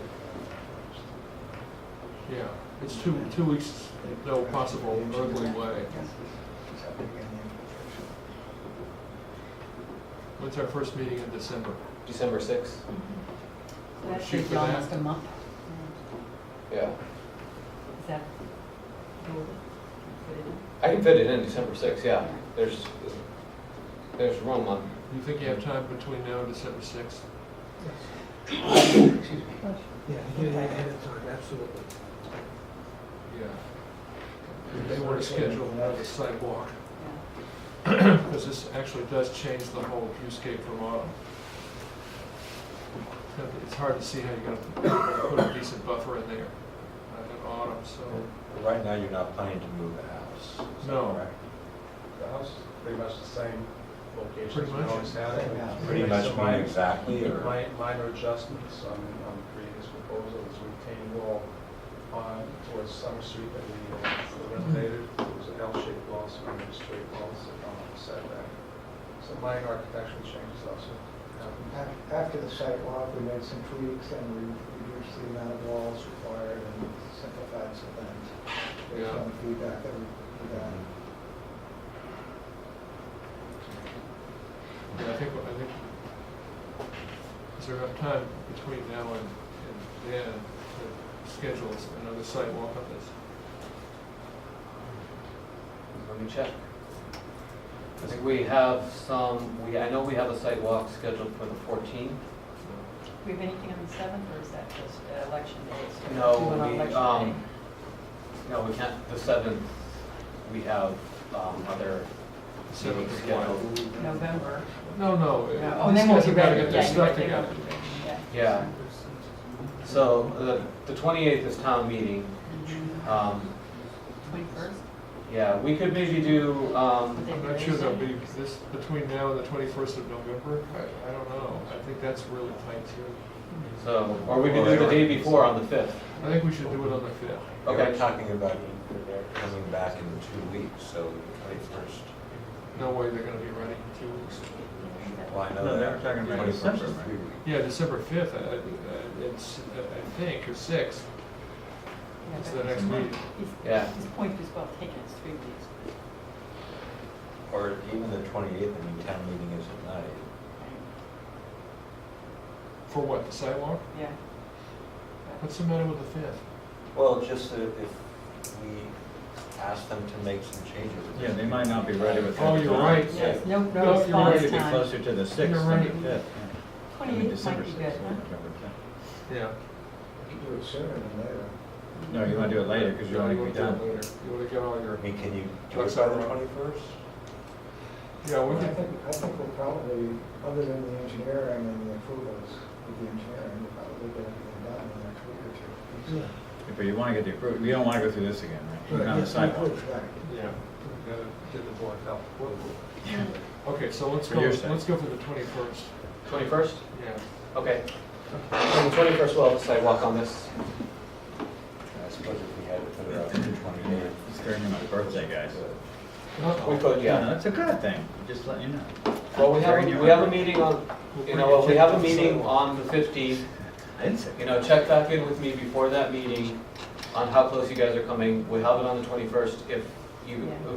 A: Yeah, it's 2 weeks, no possible earthly way. When's our first meeting in December?
C: December 6th?
B: So that
A: Shoot
B: takes
A: for that.
B: almost a month.
C: Yeah.
B: Is that doable? Fit it in?
C: I can fit it in December 6th, yeah. There's room on.
A: You think you have time between now and December 6th?
L: Yeah, to get it ahead of time, absolutely.
A: Yeah. They want to schedule another sidewalk,
B: Yeah.
A: because this actually does change the whole viewscape from autumn. It's hard to see how you're gonna put a decent buffer in there in autumn, so.
E: Right now, you're not planning to move the house. Is that
A: No.
E: correct?
K: The house is pretty much the same location
A: Pretty
K: as we
A: much.
K: always had it.
J: Yeah.
E: Pretty much
K: Some
E: mean exactly, or?
K: Minor adjustments on the previous proposal, was a retaining wall on towards Summer Street that we eliminated. It was an L-shaped wall, so we made straight walls on the setback. Some minor architectural changes also happened.
J: After the site walk, we made some tweaks and we reduced the amount of walls required and simplified some things. Based
A: Yeah.
J: on the feedback that we got.
A: Yeah, I think, is there enough time between now and then to schedule another sidewalk on this?
C: Let me check. I think we have I know we have a site walk scheduled for the 14th.
B: Do we have anything on the 7th, or is that just election day?
C: No,
B: We went on
C: we,
B: election day.
C: no, we can't, the 7th, we have other meetings
A: 7th of what?
C: scheduled.
B: November.
A: No, no.
B: Oh, and they won't
A: these
B: be
A: guys have
B: ready.
A: gotta get their
B: Yeah,
A: stuff
B: they
A: together.
B: won't be ready,
C: Yeah. So the 28th is town meeting.
B: 21st?
C: Yeah, we could maybe do,
A: I'm not sure there'll be, this, between now and the 21st of November, I don't know. I think that's really tight too.
C: so, or we could do the day before on the 5th.
A: I think we should do it on the 5th.
C: Okay.
E: We're talking about coming back in 2 weeks, so the 21st.
A: No way they're gonna be ready in 2 weeks.
E: Well, I know
F: No, they
E: that.
F: were talking about
E: 21st is
F: December,
E: 3 weeks.
A: Yeah, December 5th, it's, I think, or 6th.
B: Yeah,
A: It's
B: but
A: the next meeting.
C: Yeah.
B: His point is well taken, it's 3 weeks.
E: Or even the 28th, I mean, town meeting is at night.
A: For what, the sidewalk?
B: Yeah.
A: What's the matter with the 5th?
E: Well, just that if we ask them to make some changes.
F: Yeah, they might not be ready with that.
A: Oh, you're right.
B: Yes, no
A: No, you're
B: response
A: right.
F: It'd be
B: time.
F: closer to the 6th
A: You're
F: than
A: right.
F: the 5th.
B: 28th might be good, huh?
A: Yeah.
J: You can do it sooner than later.
F: No, you want to do it later because you want to
A: wanna
F: be
A: do it
F: done.
A: later. You wanna get all your,
E: I mean, can you do
A: Trucks
E: it by the
A: are-
E: 21st?
A: yeah, we
J: I
A: can,
J: think we'll probably, other than the engineering and the approvals with the engineering, we'll probably get everything done in the next week or two.
F: But you want to get the approval, you don't want to go through this again, right? Even on the
J: Yes,
F: sidewalk.
J: right.
A: yeah, we gotta get the board help. Okay, so let's
F: For
A: go,
F: your sake.
A: let's go for the 21st.
C: 21st?
A: Yeah.
C: Okay. On the 21st, we'll have a sidewalk on this.
E: I suppose if we had to put it out on the 28th.
F: It's during my birthday, guys.
C: We could,
F: Yeah,
C: yeah.
F: that's a good thing, just letting you know.
C: Well, we
F: During your
C: have a
F: birthday.
C: meeting on,
A: We'll
C: you
A: bring
C: know,
A: your
C: we
A: check
C: have
A: to
C: a
A: the
C: meeting
A: sidewalk.
C: on the 15th.
F: I didn't say.
C: You know, check back in with me before that meeting on how close you guys are coming. We have it on the 21st. If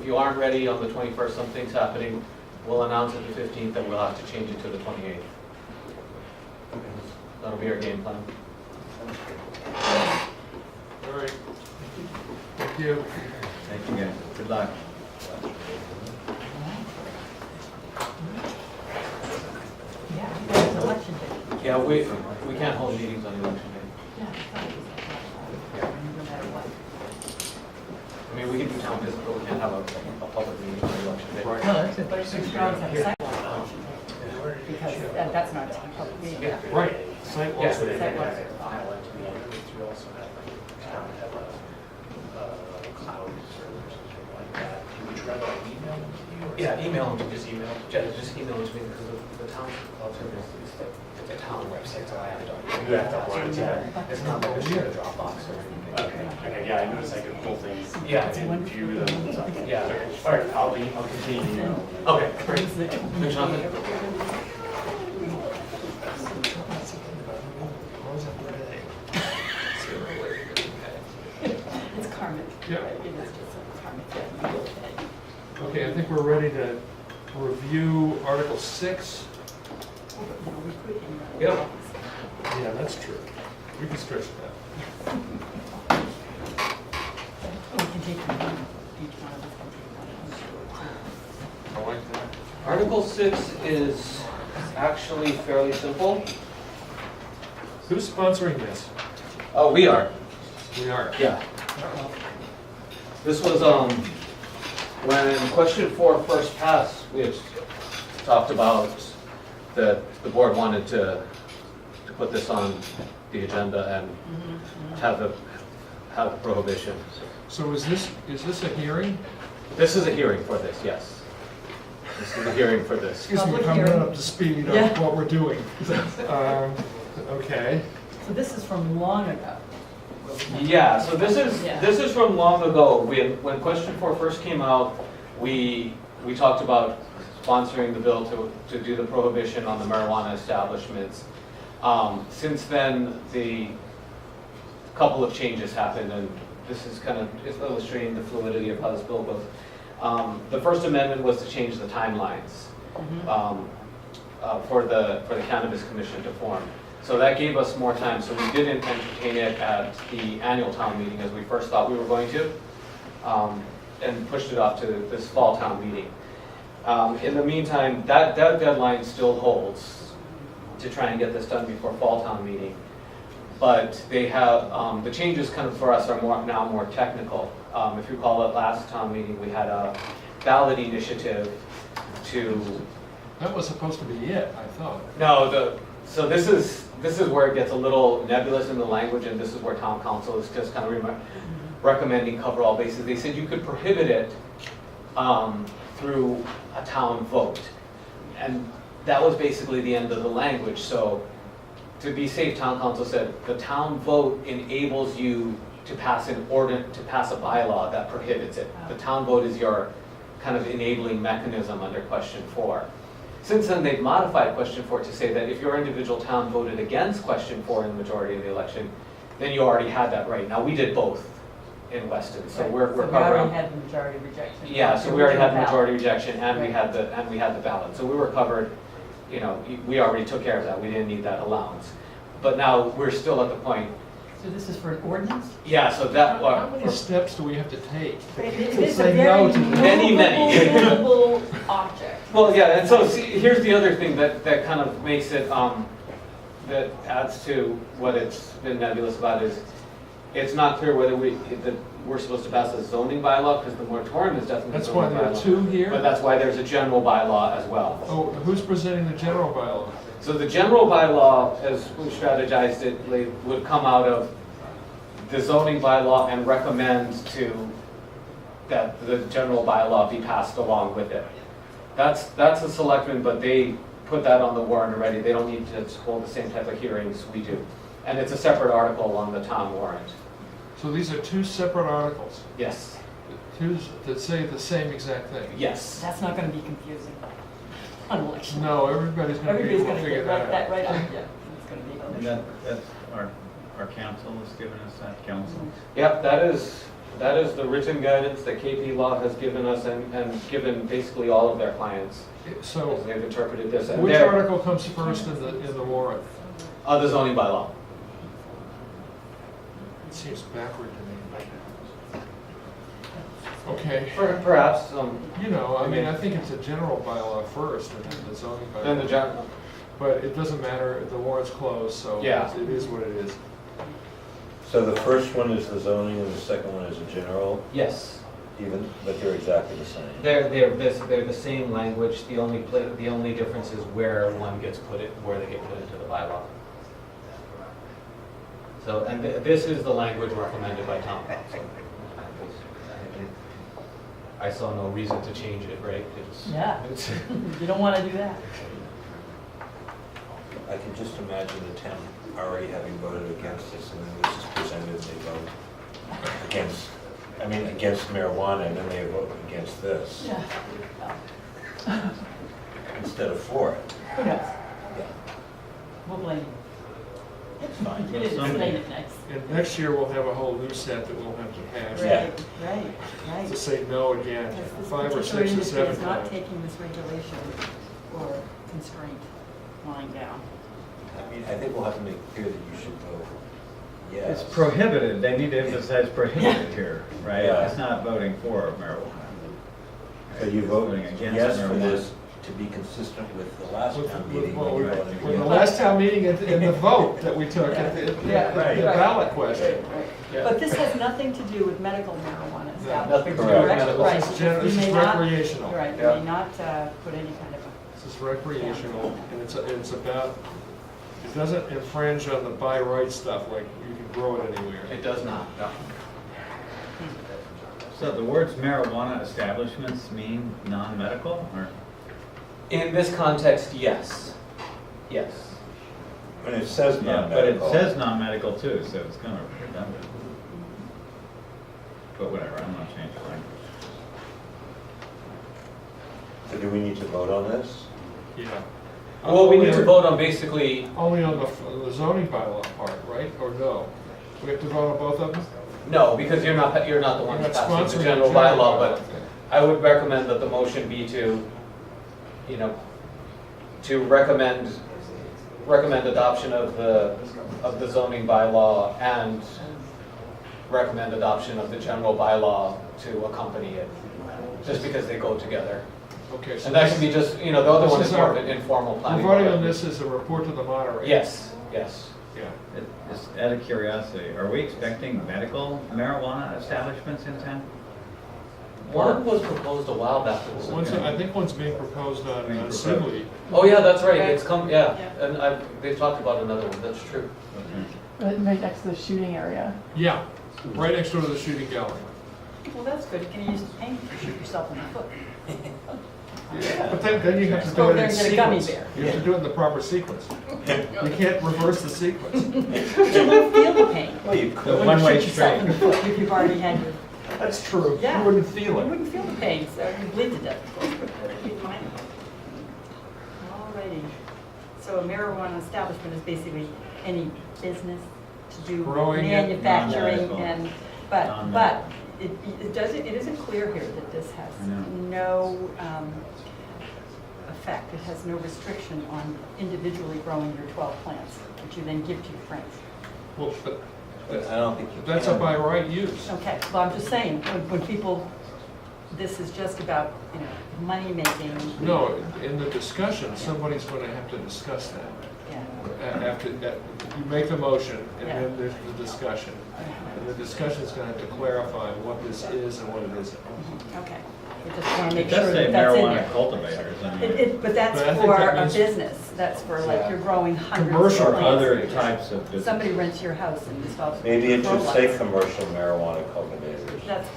C: you aren't ready on the 21st, something's happening, we'll announce it the 15th that we'll have to change it to the 28th. That'll be our game plan.
A: All right. Thank you.
F: Thank you, guys. Good luck.
B: Yeah, it's election day.
C: Yeah, we can't hold meetings on election day.
B: Yeah, I thought it was no matter what.
C: I mean, we can do town business, but we can't have a public meeting on election day.
A: Right.
F: No, that's it.
B: But we should always have a sidewalk, because that's not a public meeting.
C: Yeah.
A: Right, sidewalks.
C: Yeah.
B: Sidewalks are fine.
C: Yeah, email them, just email them to me because the town cloud service is it's a town
N: website, so I have to, you have to upload it to, it's not like a shared Dropbox or anything. Okay, yeah, I noticed I could pull things, and view them and stuff.
C: Yeah.
N: All right, I'll continue.
C: Okay, great. Thanks, Jonathan.
B: It's karmic.
A: Yeah.
B: It is just a karmic.
A: Okay, I think we're ready to review Article 6.
C: Yeah.
A: Yeah, that's true. We can stretch that.
B: We can take one, each one of us can take one.
A: I like that.
C: Article 6 is actually fairly simple.
A: Who's sponsoring this?
C: Oh, we are.
A: We are.
C: Yeah. This was, when question 4 first passed, we had talked about that the board wanted to put this on the agenda and have the prohibition.
A: So is this a hearing?
C: This is a hearing for this, yes. This is a hearing for this.
A: Excuse me,
B: Public
A: I'm not
B: hearing.
A: up to speed on
B: Yeah.
A: what we're doing. Okay.
B: So this is from long ago.
C: Yeah, so this
B: Yeah.
C: is from long ago. When question 4 first came out, we talked about sponsoring the bill to do the prohibition on the marijuana establishments. Since then, a couple of changes happened, and this is kind of it's illustrating the fluidity of how this bill goes. The First Amendment was to change the timelines for the Cannabis Commission to form. So that gave us more time, so we didn't entertain it at the annual town meeting as we first thought we were going to, and pushed it off to this fall town meeting. In the meantime, that deadline still holds to try and get this done before fall town meeting. But they have, the changes kind of for us are now more technical. If you recall at last town meeting, we had a ballot initiative to.
A: That was supposed to be it, I thought.
C: No, so this is where it gets a little nebulous in the language, and this is where town council is just kind of recommending cover all bases. They said you could prohibit it through a town vote. And that was basically the end of the language. So to be safe, town council said the town vote enables you to pass an ordinance, to pass a bylaw that prohibits it. The town vote is your kind of enabling mechanism under question 4. Since then, they've modified question 4 to say that if your individual town voted against question 4 in the majority of the election, then you already had that right. Now, we did both in Weston, so
B: Right.
C: we're
B: So we
C: covering.
B: already had the majority rejection.
C: Yeah, so we already had the
B: Ballot.
C: majority rejection, and we
B: Right.
C: had the ballot, so we were covered. You know, we already took care of that. We didn't need that allowance. But now we're still at the point.
B: So this is for an ordinance?
C: Yeah, so that.
A: How many steps do we have to take
B: It
A: to
B: is a
A: say
B: very
A: no to this?
C: Many.
B: movable object.
C: Well, yeah, and so see, here's the other thing that kind of makes it, that adds to what it's been nebulous about is, it's not clear whether we're supposed to pass a zoning bylaw, because the moratorium is definitely a
A: That's why
C: zoning
A: there are
C: bylaw.
A: two here?
C: But that's why there's a general bylaw as well.
A: Oh, who's presenting the general bylaw?
C: So the general bylaw, as we strategized it, would come out of the zoning bylaw and recommend that the general bylaw be passed along with it. That's the selectmen, but they put that on the warrant already. They don't need to hold the same type of hearings we do. And it's a separate article on the town warrant.
A: So these are two separate articles,
C: Yes,
A: two that say the same exact thing?
C: yes.
B: That's not gonna be confusing on election.
A: No, everybody's gonna be
B: Everybody's
A: able to
B: gonna
A: figure
B: get right,
A: that
B: that
A: out.
B: right on, yeah. It's gonna be.
F: And that's our council has given us that counsel.
C: Yep, that is the written guidance that KP Law has given us and given basically all of their clients
A: So,
C: as they've interpreted this. And
A: which
C: they're-
A: article comes first in the warrant?
C: The zoning bylaw.
A: It seems backward to me. Okay,
C: Perhaps,
A: you know, I mean, I think it's a general bylaw first and then the zoning bylaw.
C: then the general.
A: But it doesn't matter, the warrant's closed, so
C: Yeah.
A: it is what it is.
E: So the first one is the zoning and the second one is a general,
C: Yes,
E: but they're exactly the same.
C: they're the same language. The only difference is where one gets where they get put into the bylaw. So, and this is the language recommended by town council. I saw no reason to change it, right?
B: Yeah.
C: It's
B: You don't wanna do that.
E: I can just imagine the town already having voted against this, and then this is presented, and they vote against marijuana, and then they vote against this,
B: Yeah.
E: instead of for it.
B: Who knows?
E: Yeah.
B: We'll blame you.
E: It's fine.
B: It is,
F: Somebody-
B: blame it next.
A: And next year, we'll have a whole new set that we'll have to pass.
E: Yeah.
B: Right.
A: To say no again,
B: Because this
A: 5 or
B: particular
A: 6 or
B: industry
A: 7
B: is not
A: times.
B: taking this regulation or constraint lying down.
E: I mean, I think we'll have to make clear that you should vote yes.
F: It's prohibited, they need to emphasize prohibited here, right?
E: Yeah.
F: It's not voting for marijuana.
E: So you voting
F: against
E: yes for
F: marijuana.
E: this to be consistent with the last town meeting. when you voted
A: With the
E: against.
A: last town meeting and the vote that we took, the
E: Right.
A: ballot question.
C: Yeah.
B: But this has nothing to do with medical marijuana establishments.
C: Nothing to do with
B: Correct?
C: medical.
B: Right,
A: This is gen-
B: because
A: this
B: we
A: is
B: may not-
A: recreational.
B: Right, we
C: Yeah.
B: may not put any kind of a,
A: This is recreational, and it's about, it doesn't infringe on the by right stuff, like you can grow it anywhere.
C: It does not, no.
F: So the words marijuana establishments mean non-medical, or?
C: In this context, yes. Yes.
E: And it says
F: Yeah, but it
E: non-medical.
F: says non-medical too, so it's kind of redundant. But whatever, I'm not changing language.
E: So do we need to vote on this?
A: Yeah.
C: Well, we need to vote on basically,
A: Only on the zoning bylaw part, right, or no? We have to vote on both of them?
C: no, because you're not the one
A: You're not
C: passing
A: sponsoring
C: the general
A: the general
C: bylaw, but I would recommend that the motion be to, to recommend adoption of the zoning bylaw and recommend adoption of the general bylaw to accompany it, just because they go together.
A: Okay, so
C: And that
A: this
C: should be just, the other
A: this
C: one
A: is
C: is more
A: our-
C: of an informal
A: we're
C: planning.
A: voting
C: board.
A: on this as a report to the moderator.
C: Yes, yes.
A: Yeah.
F: Just out of curiosity, are we expecting medical marijuana establishments in town?
C: One was proposed a while back. It was
A: One's, I think one's being proposed on
F: Being proposed.
A: Sibley.
C: Oh, yeah, that's right, it's come, yeah,
B: Yeah.
C: and they've talked about another one, that's true.
F: Okay.
H: Right next to the shooting area.
A: Yeah, right next door to the shooting gallery.
B: well, that's good. You can use the paint to shoot yourself in the foot.
A: But then you have to
B: Go
A: do it
B: there
A: in
B: and get a gummy
A: sequence.
B: bear.
A: You have to do it in the proper sequence. You can't reverse the sequence.
B: But you won't feel the pain
E: Well, you
F: The
E: could.
B: when
F: one-way
B: you shoot yourself in
F: street.
B: the foot if you've already had your.
A: That's true.
B: Yeah.
A: You wouldn't feel
B: You
A: it.
B: wouldn't feel the pain, so you bleed to death, of course, but it'd be fine. Alrighty. So a marijuana establishment is basically any business to do
A: Growing it,
B: manufacturing
F: non-medical.
B: and, but
F: Non-medical.
B: it isn't clear here that this has
F: I know.
B: no effect. It has no restriction on individually growing your 12 plants, which you then give to your friends.
A: Well, but
E: But I don't think you
A: that's a
E: can.
A: by right use.
B: Okay, well, I'm just saying, when people, this is just about, money making.
A: No, in the discussion, somebody's going to have to discuss that.
B: Yeah.
A: After that, you make the motion, and
B: Yeah.
A: then there's the discussion. And the discussion's going to have to clarify what this is and what it isn't.
B: Okay, we just want to
F: It
B: make
F: does
B: sure
F: say
B: that that's in
F: marijuana
B: there.
F: cultivators, I mean,
B: But that's
A: But I think
B: for
A: that
B: a
A: means-
B: business, that's for like
C: Yeah.
B: you're growing hundreds of
A: Commercial
F: or
B: plants.
F: other types of business.
B: Somebody rents your house and installs.
E: Maybe it should
B: grow
E: say
B: lights.
E: commercial marijuana cultivators.
B: That's,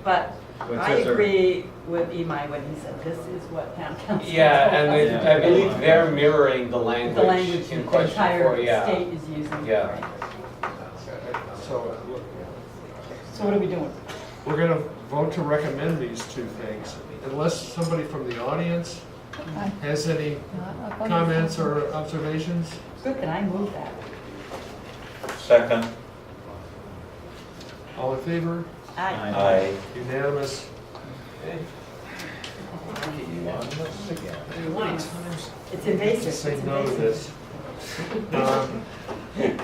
B: but
F: But it
B: I
F: says there-
B: agree with Imai when he said, this is what town council.
C: Yeah, and
B: told us.
F: Yeah.
C: I believe they're mirroring the
B: The
C: language
B: language
C: in
B: the
C: question for,
B: entire
C: yeah.
B: state is using.
C: Yeah.
B: Right.
A: So
B: So what are we doing?
A: we're going to vote to recommend these two things. Unless somebody from the audience
H: Okay.
A: has any
H: Not up on
A: comments
H: the-
A: or observations?
B: Good, then I move that.
E: Second,
A: All in favor?
B: Aye.
E: I,
A: Unanimous?
E: you on this again?
B: It's invasive.
A: Say
B: It's
A: no to
B: invasive.
A: this.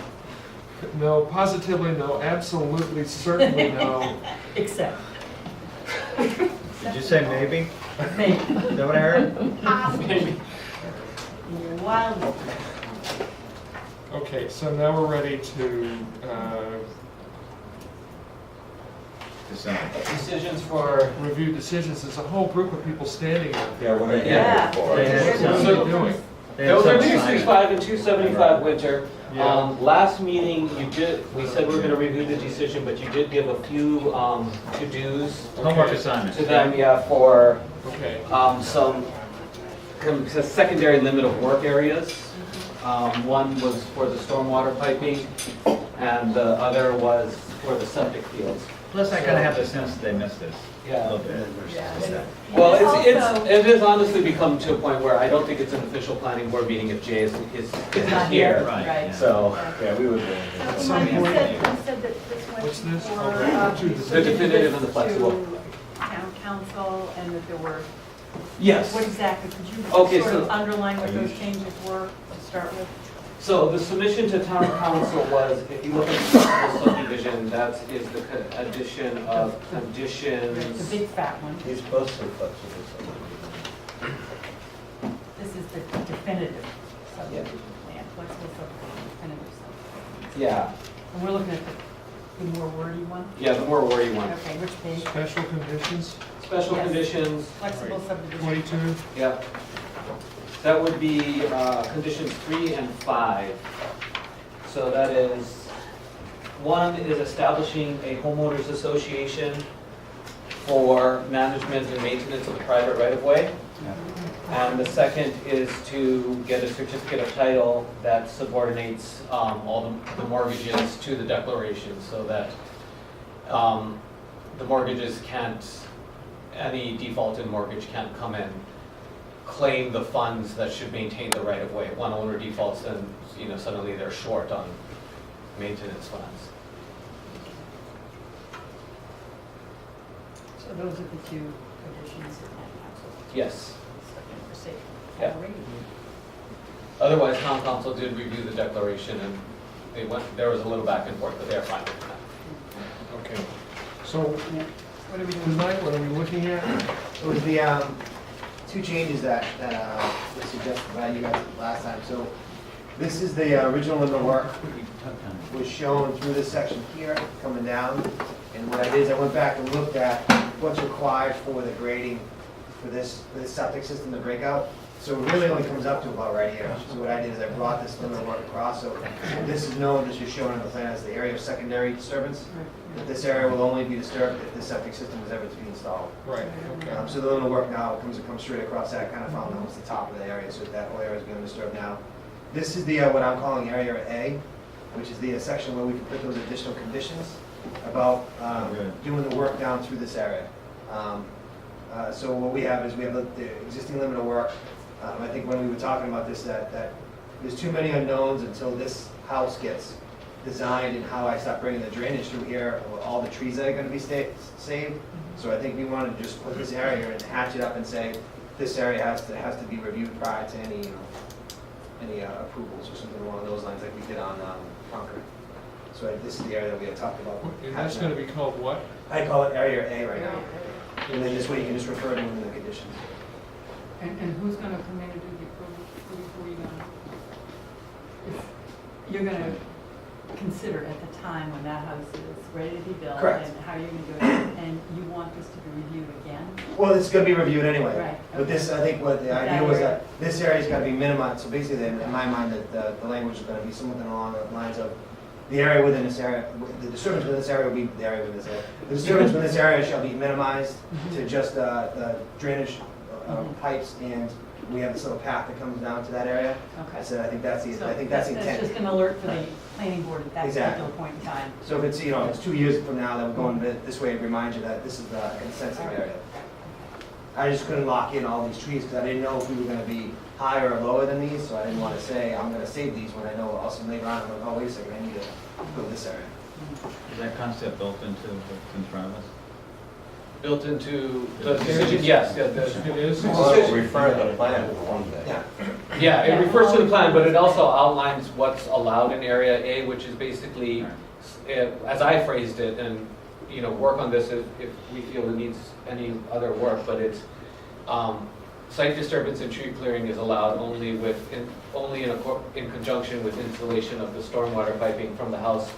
A: No, positively no, absolutely, certainly no.
B: Except,
F: Did you say maybe?
B: maybe,
F: Is that what I heard?
B: possibly. Wildly.
A: Okay, so now we're ready to,
F: Decide.
C: Decisions for,
A: review decisions. There's a whole group of people standing out
E: Yeah,
A: there.
E: what are you
B: Yeah.
E: here for?
F: They had
A: What are
F: some-
A: they doing?
F: they had
C: those are
F: some
C: 265 and 275 winter.
A: Yeah.
C: Last meeting, we said we were gonna review the decision, but you did give a few to-dos
F: Homework
A: Okay.
F: assignments.
C: to them, yeah, for
A: Okay,
C: some secondary limit of work areas. One was for the stormwater piping, and the other was for the septic fields.
F: Plus, I kind of have the sense that they missed this a
C: Yeah.
F: little bit.
C: Well,
B: Also-
C: it has honestly become to a point where I don't think it's an official planning board meeting if Jay is
B: Not
C: here.
F: Right,
B: Right.
F: yeah.
C: So,
E: Yeah, we would.
B: So Mike, you said that this went
A: What's this?
B: before,
C: The definitive and the flexible.
B: to town council, and that there were,
C: yes.
B: what exactly, could you
C: Okay,
B: sort
C: so-
B: of underline what those changes were to start with?
C: So the submission to town council was, if you look at the subdivision, that is the addition of
B: The
C: conditions.
B: big fat one.
E: He's posted flexible.
B: This is the definitive subdivision plan, flexible subdivision, definitive subdivision.
C: Yeah,
B: And we're looking at the more wordy one?
C: yeah, the more wordy one.
B: Okay, which page?
A: Special conditions,
C: Special
B: Yes.
C: conditions,
B: Flexible subdivision.
A: 22.
C: yeah. That would be conditions 3 and 5. So that is, one is establishing a homeowners association for management and maintenance of the private right-of-way. And the second is to get a certificate of title that subordinates all the mortgages to the declaration so that the mortgages can't, any defaulted mortgage can't come in, claim the funds that should maintain the right-of-way. One owner defaults, then, suddenly they're short on maintenance funds.
B: So those are the two conditions that town council.
C: Yes.
B: Second for safe.
C: Yeah. Otherwise, town council did review the declaration, and there was a little back and forth, but they're fine with that.
A: Okay. So
B: What are we doing?
A: tonight, what are we looking at?
O: It was the two changes that were suggested by you guys last time. So this is the original limit of work, was shown through this section here, coming down. And what I did is I went back and looked at what's required for the grading for this septic system to break out. So it really only comes up to about right here. So what I did is I brought this limit of work across. So this is known, this is shown on the plan as the area of secondary disturbance. That this area will only be disturbed if the septic system is ever to be installed.
A: Right, okay.
O: So the limit of work now comes straight across that, kind of found almost the top of the area, so that whole area is being disturbed now. This is the, what I'm calling area A, which is the section where we can put those additional conditions about doing the work down through this area. So what we have is we have the existing limit of work. I think when we were talking about this, that there's too many unknowns until this house gets designed and how I start bringing the drainage through here, all the trees that are gonna be saved. So I think we want to just put this area and hatch it up and say, this area has to be reviewed prior to any approvals or something along those lines, like we did on Concord. So this is the area that we had talked about.
A: And that's gonna be called what?
O: I call it area A right now. And then this way you can just refer to them in the conditions.
B: And who's gonna come in and do the approval? Who are you gonna? If you're gonna consider at the time when that house is ready to be built.
O: Correct.
B: And how you're gonna do it, and you want this to be reviewed again?
O: Well, it's gonna be reviewed anyway.
B: Right,
O: But this, I think what the idea was that this area's gotta be minimized, so basically, in my mind, that the language is gonna be something along the lines of, the area within this area, the disturbance within this area will be, the area within this area. The disturbance within this area shall be minimized to just the drainage pipes, and we have this little path that comes down to that area.
B: Okay.
O: I said, I think that's the
B: So
O: intent.
B: That's just an alert for the planning board at that
O: Exactly.
B: particular point in time.
O: So if it's, if it's 2 years from now that we're going this way, it reminds you that this is the sensitive area. I just couldn't lock in all these trees because I didn't know if we were gonna be higher or lower than these, so I didn't wanna say, I'm gonna save these when I know also later on, I'm like, oh, wait a second, I need to go this area.
F: Is that concept built into what's in front of us?
C: Built into the decision, yes.
A: It is.
E: Well, refer to the plan for one thing.
O: Yeah.
C: Yeah, it refers to the plan, but it also outlines what's allowed in Area A, which is basically, as I phrased it, and, work on this if we feel it needs any other work, but it's, site disturbance and tree clearing is allowed only in conjunction with installation of the stormwater piping from the house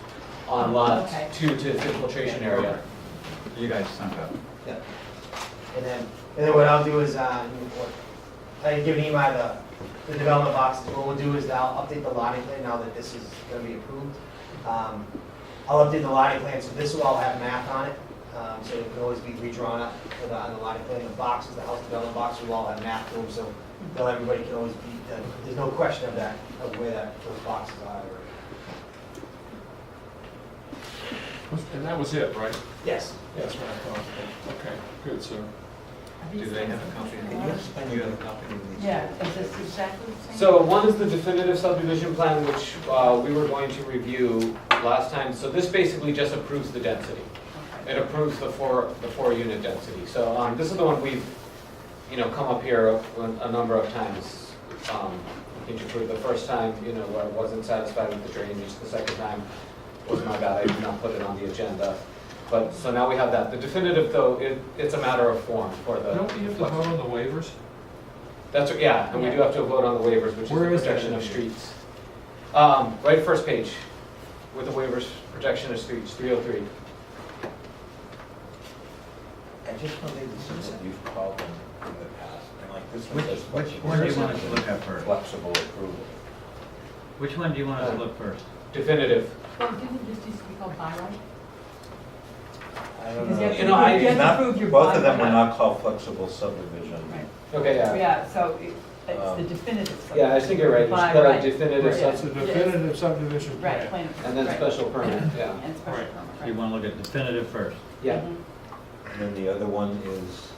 C: on lot 2 to its infiltration area.
F: You guys sunk up.
O: Yeah. And then what I'll do is, I give Nehemiah the development boxes. What we'll do is I'll update the lotting plan now that this is gonna be approved. I'll update the lotting plan, so this will all have math on it. so it can always be redrawn up for the underlying plan. The boxes, the house development box, we all have mapped to them, so everybody can always be, there's no question of that, of where those boxes are.
A: And that was it, right?
O: Yes.
A: That's what I thought. Okay, good, so.
F: Do they have a copy of these? You have a copy of these?
B: Yeah, is this exactly the same?
C: So one is the definitive subdivision plan, which we were going to review last time. So this basically just approves the density. It approves the four unit density. So this is the one we've, come up here a number of times. Looking to approve the first time, where I wasn't satisfied with the drainage. The second time was my bad, I did not put it on the agenda. But, so now we have that. The definitive, though, it's a matter of form for the.
A: Don't we have to vote on the waivers?
C: That's, yeah, and we do have to vote on the waivers, which is the
A: Where is that?
C: protection of streets. Right first page, with the waivers, protection of streets, 303.
E: I just believe this is what you've called them in the past, and like this one
F: Which
E: says flexible.
F: one do you want us to look at first?
E: Flexible approval.
F: Which one do you want us to look first?
C: Definitive.
B: Well, didn't this used to be called Bylaw?
E: I don't
B: Because
E: know.
B: you have to- you have to
E: Not-
B: prove your
E: both of them
B: bylaw.
E: were not called flexible subdivision.
B: Right.
C: Okay, yeah.
B: Yeah, so it's the definitive.
C: Yeah, I think you're right.
B: By
C: Just put a
B: right.
C: definitive
B: Right.
A: That's a definitive subdivision
B: Right,
A: plan.
B: plan.
C: And then
B: right.
C: special permit, yeah.
B: And special
A: Right.
B: permit,
F: So you want to look at definitive first?
C: Yeah.
B: Mhm.
E: And then the other one is,
B: Is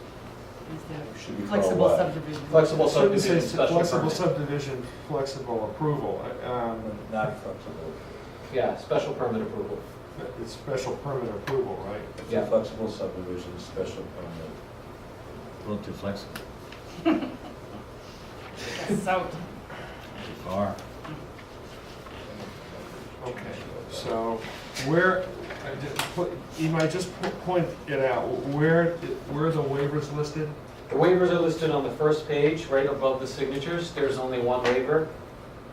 B: the
E: should be called
B: flexible
E: what?
B: subdivision.
C: Flexible
A: It shouldn't
C: subdivision,
A: say
C: special
A: flexible
C: permit.
A: subdivision, flexible approval.
E: Not flexible.
C: Yeah, special permit approval.
A: It's special permit approval, right?
E: It's
C: Yeah.
E: a flexible subdivision, special permit.
F: A little too flexible,
B: So,
F: too far.
A: Okay, so where, you might just point it out, where are the waivers listed?
C: The waivers are listed on the first page, right above the signatures. There's only one waiver,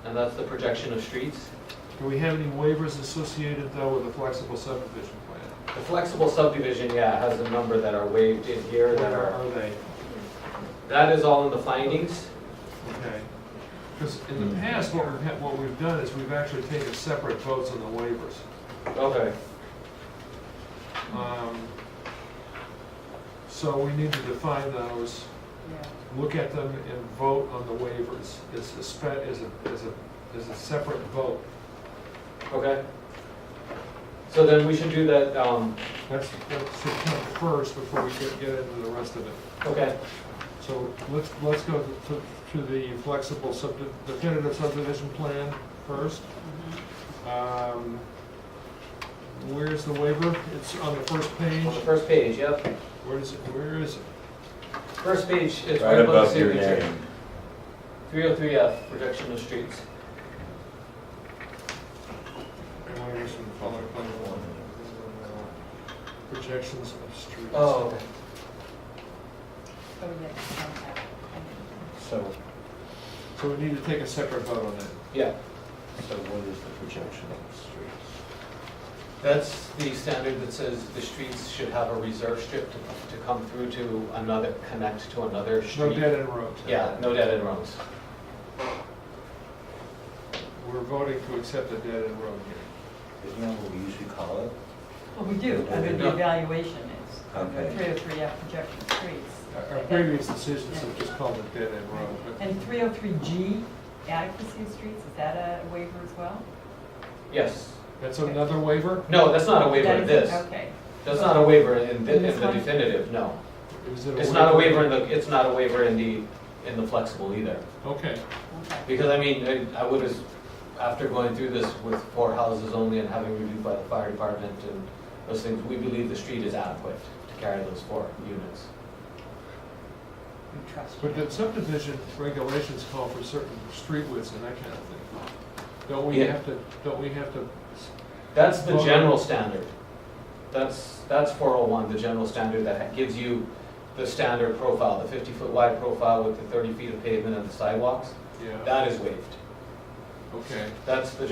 C: and that's the projection of streets.
A: Do we have any waivers associated though with the flexible subdivision plan?
C: The flexible subdivision, yeah, has a number that are waived in here that
A: Where
C: are,
A: are they?
C: that is all in the findings.
A: Okay. Because in the past, what we've done is we've actually taken separate votes on the waivers.
C: Okay.
A: So we need to define those,
B: yeah.
A: look at them and vote on the waivers. It's a separate vote.
C: Okay. So then we should do that,
A: That should come first before we get into the rest of it.
C: okay.
A: So let's go to the flexible definitive subdivision plan first.
B: Mhm.
A: Where's the waiver? It's on the first page.
C: On the first page, yep.
A: Where is it?
C: First page, it's
E: Right
C: right above the
E: above your
C: signature.
E: name.
C: 303F, projection of streets.
A: Waivers from the following plan. Projections of streets.
C: Oh, okay.
B: So, yeah.
E: So,
A: So we need to take a separate vote on that.
C: Yeah.
E: so what is the projection of streets?
C: That's the standard that says the streets should have a reserve strip to come through to another, connect to another
A: No
C: street.
A: dead end roads.
C: Yeah, no dead end roads.
A: We're voting to accept a dead end road here.
E: Isn't that what we usually call it?
B: Well, we do, I mean, the evaluation is,
E: Okay.
B: 303F projection streets.
A: Our previous decisions have just called it dead end road, but
B: And 303G, adequacy of streets, is that a waiver as well?
C: Yes.
A: that's another waiver?
C: No, that's not a waiver
B: That
C: in
B: is-
C: this.
B: Okay.
C: That's not a waiver in the
B: In this one?
C: definitive, no.
A: Is it
C: It's not a waiver in the, it's not a waiver in the flexible either.
A: Okay,
B: Okay.
C: Because I mean, I would have, after going through this with 4 houses only and having reviewed by the fire department and those things, we believe the street is adequate to carry those 4 units.
B: We trust
A: but
B: you.
A: the subdivision regulations call for certain street widths and that kind of thing. Don't we
C: Yeah.
A: have to,
C: That's the general standard. That's 401, the general standard that gives you the standard profile, the 50-foot wide profile with the 30 feet of pavement and the sidewalks.
A: yeah,
C: That is waived.
A: okay.
C: That's the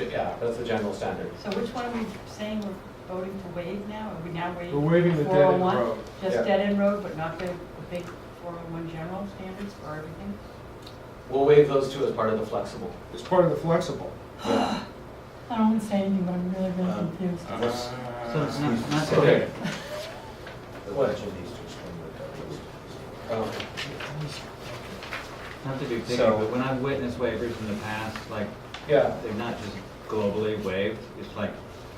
C: general standard.
B: So which one are we saying we're voting to waive now? Are we now waiving?
A: We're waiving the dead end
B: 401?
A: road.
B: Just
C: Yeah.
B: dead end road, but not the big 401 general standards for everything?
C: We'll waive those 2 as part of the flexible.
A: It's part of the flexible.
C: Yeah.
B: I don't want to say anything, but I'm really
E: Um,
B: confused.
F: So it's not
C: Okay.
E: What Jim needs to explain what that is.
F: Not to be picky,
E: So-
F: but when I've witnessed waivers in the past, like,
C: Yeah.
F: they're not just globally waived, it's like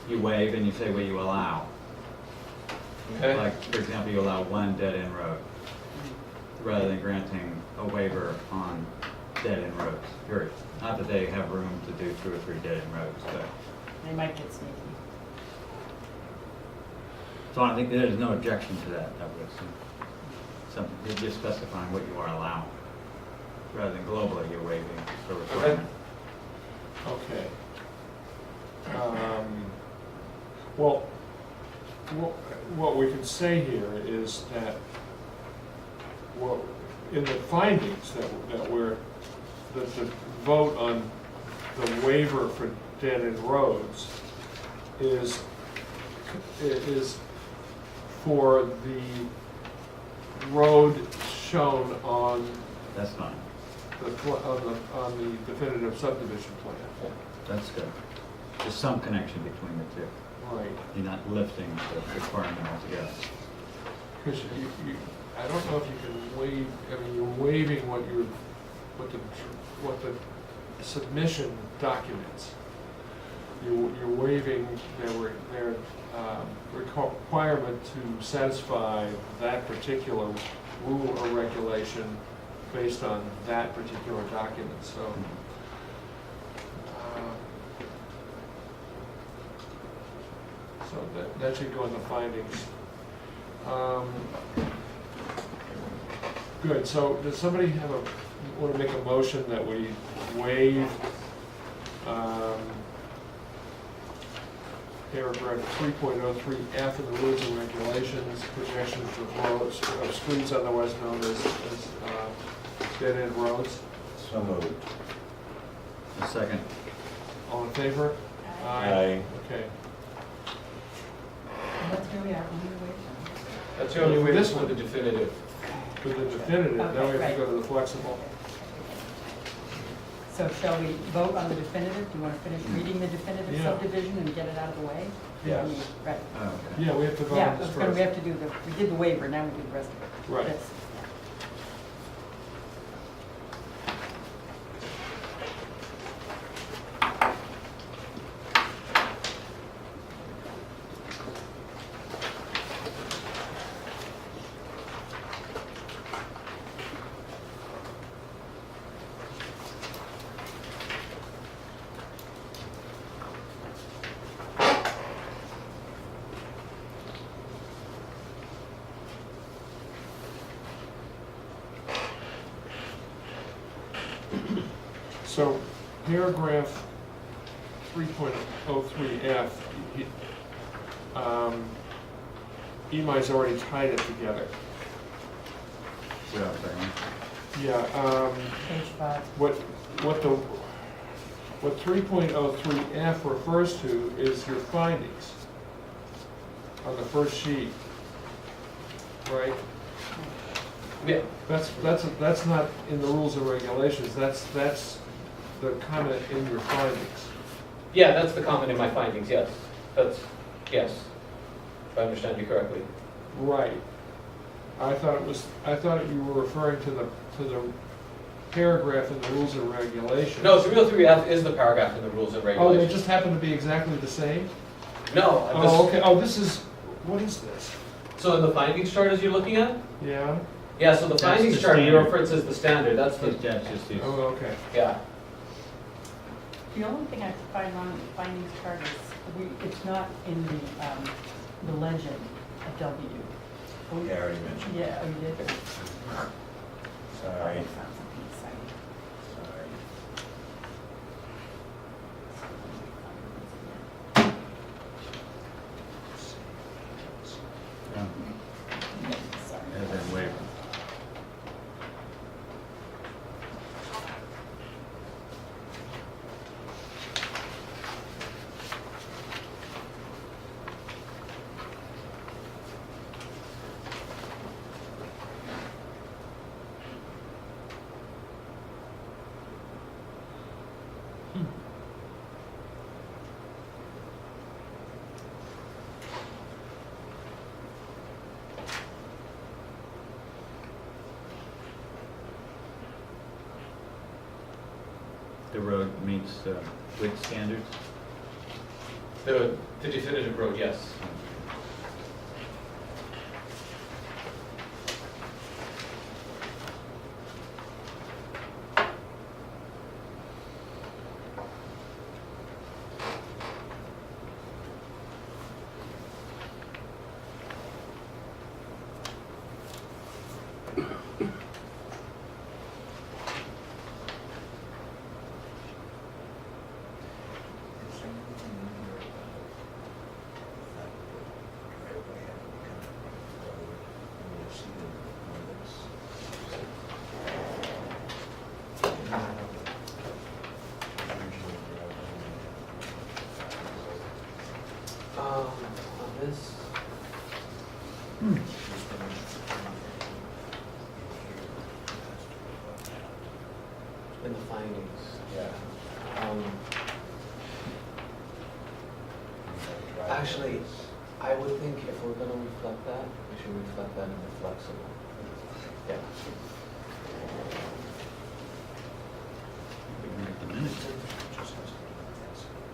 F: you waive and you say what you allow.
C: Okay.
F: Like, for example, you allow one dead-end road, rather than granting a waiver on dead-end roads, period. Not that they have room to do 2 or 3 dead-end roads, but,
B: They might get sneaky.
F: so I think there's no objection to that, I would assume. Something, you're just specifying what you are allowing, rather than globally you're waiving the requirement.
A: Okay. Well, what we can say here is that, well, in the findings that the vote on the waiver for dead-end roads is for the road shown on
F: That's fine,
A: on the definitive subdivision plan.
F: that's good. There's some connection between the two.
A: Right.
F: You're not lifting the requirement altogether.
A: Because I don't know if you can waive, I mean, you're waiving what the submission documents. You're waiving their requirement to satisfy that particular rule or regulation based on that particular document, so. So that should go in the findings. Good, so does somebody want to make a motion that we waive paragraph 3.03F in the rules and regulations, projections of roads, of streets otherwise known as dead-end roads?
E: So moved.
F: A second.
A: All in favor?
E: Aye.
A: Okay.
B: And that's really our only way.
C: That's the only way
A: This
C: for
A: one.
C: the definitive.
A: For the definitive, then we have to go to the flexible.
B: So shall we vote on the definitive? Do you want to finish reading the definitive
A: Yeah.
B: subdivision and get it out of the way?
E: Yes.
B: Right.
F: Oh, okay.
A: Yeah, we have to vote
B: Yeah,
A: on this
B: that's gonna- we
A: first.
B: have to do we did the waiver, now we do the rest of it.
A: Right.
B: Yes.
A: So paragraph 3.03F, Imai's already tied it together.
F: See what I'm saying?
A: Yeah,
B: Page 5.
A: what 3.03F refers to is your findings on the first sheet, right?
C: Yeah.
A: That's not in the rules and regulations, that's the comment in your findings.
C: Yeah, that's the comment in my findings, yes. Yes, if I understand you correctly.
A: Right. I thought you were referring to the paragraph in the rules and regulations.
C: No, 303F is the paragraph in the rules and
A: Oh,
C: regulations.
A: they just happen to be exactly the same?
C: No.
A: Oh, okay, oh, what is this?
C: So in the findings chart as you're looking at?
A: Yeah?
C: Yeah, so the
F: That's
C: findings
F: the
C: chart
F: standard.
C: references the standard, that's the,
F: That's just use.
A: Oh, okay.
C: yeah.
B: The only thing I could find wrong with the findings chart is it's not in the legend of W.
E: Yeah, I already mentioned.
B: Yeah, oh, you did?
E: Sorry.
B: I found something exciting.
E: Sorry.
B: Sorry.
F: As in waiver. the road meets width standards?
C: The definitive road, yes. On this, in the findings,
E: Yeah.
C: Actually, I would think if we're gonna reflect that, we should reflect that in the flexible. Yeah.
F: We can make the minutes.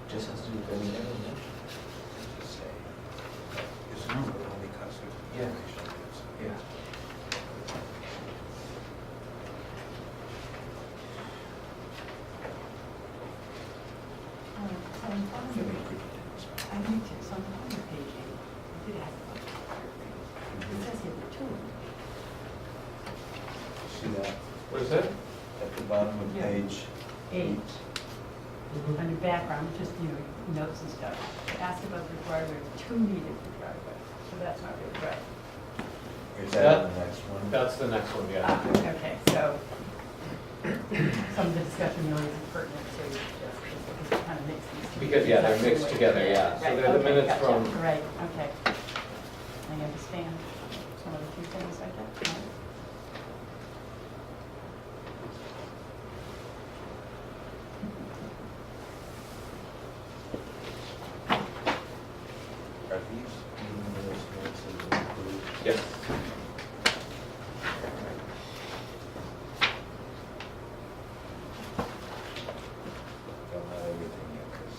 C: Just has to do with any area. Yeah. Yeah.
B: So I'm following I need to, so I'm on page 8. I did ask about that. It says here the two.
E: See that
C: What is that?
E: at the bottom of
B: Yeah.
E: page
B: 8. Under background, just, notes and stuff. It asked about the driveway, 2 needed for driveway, so that's not really right.
E: Is that the next one?
C: That's the next one, yeah.
B: Okay, so some of the discussion really isn't pertinent to just because it kind of makes these two.
C: Because, yeah, they're
B: exactly
C: mixed
B: the way-
C: together, yeah. So
B: Right,
C: they're the
B: okay,
C: minutes
B: gotcha.
C: from-
B: Right, okay. I understand some of the few things like that. Right.
E: Are these even those notes that are included?
C: Yes.
E: Don't have everything yet, because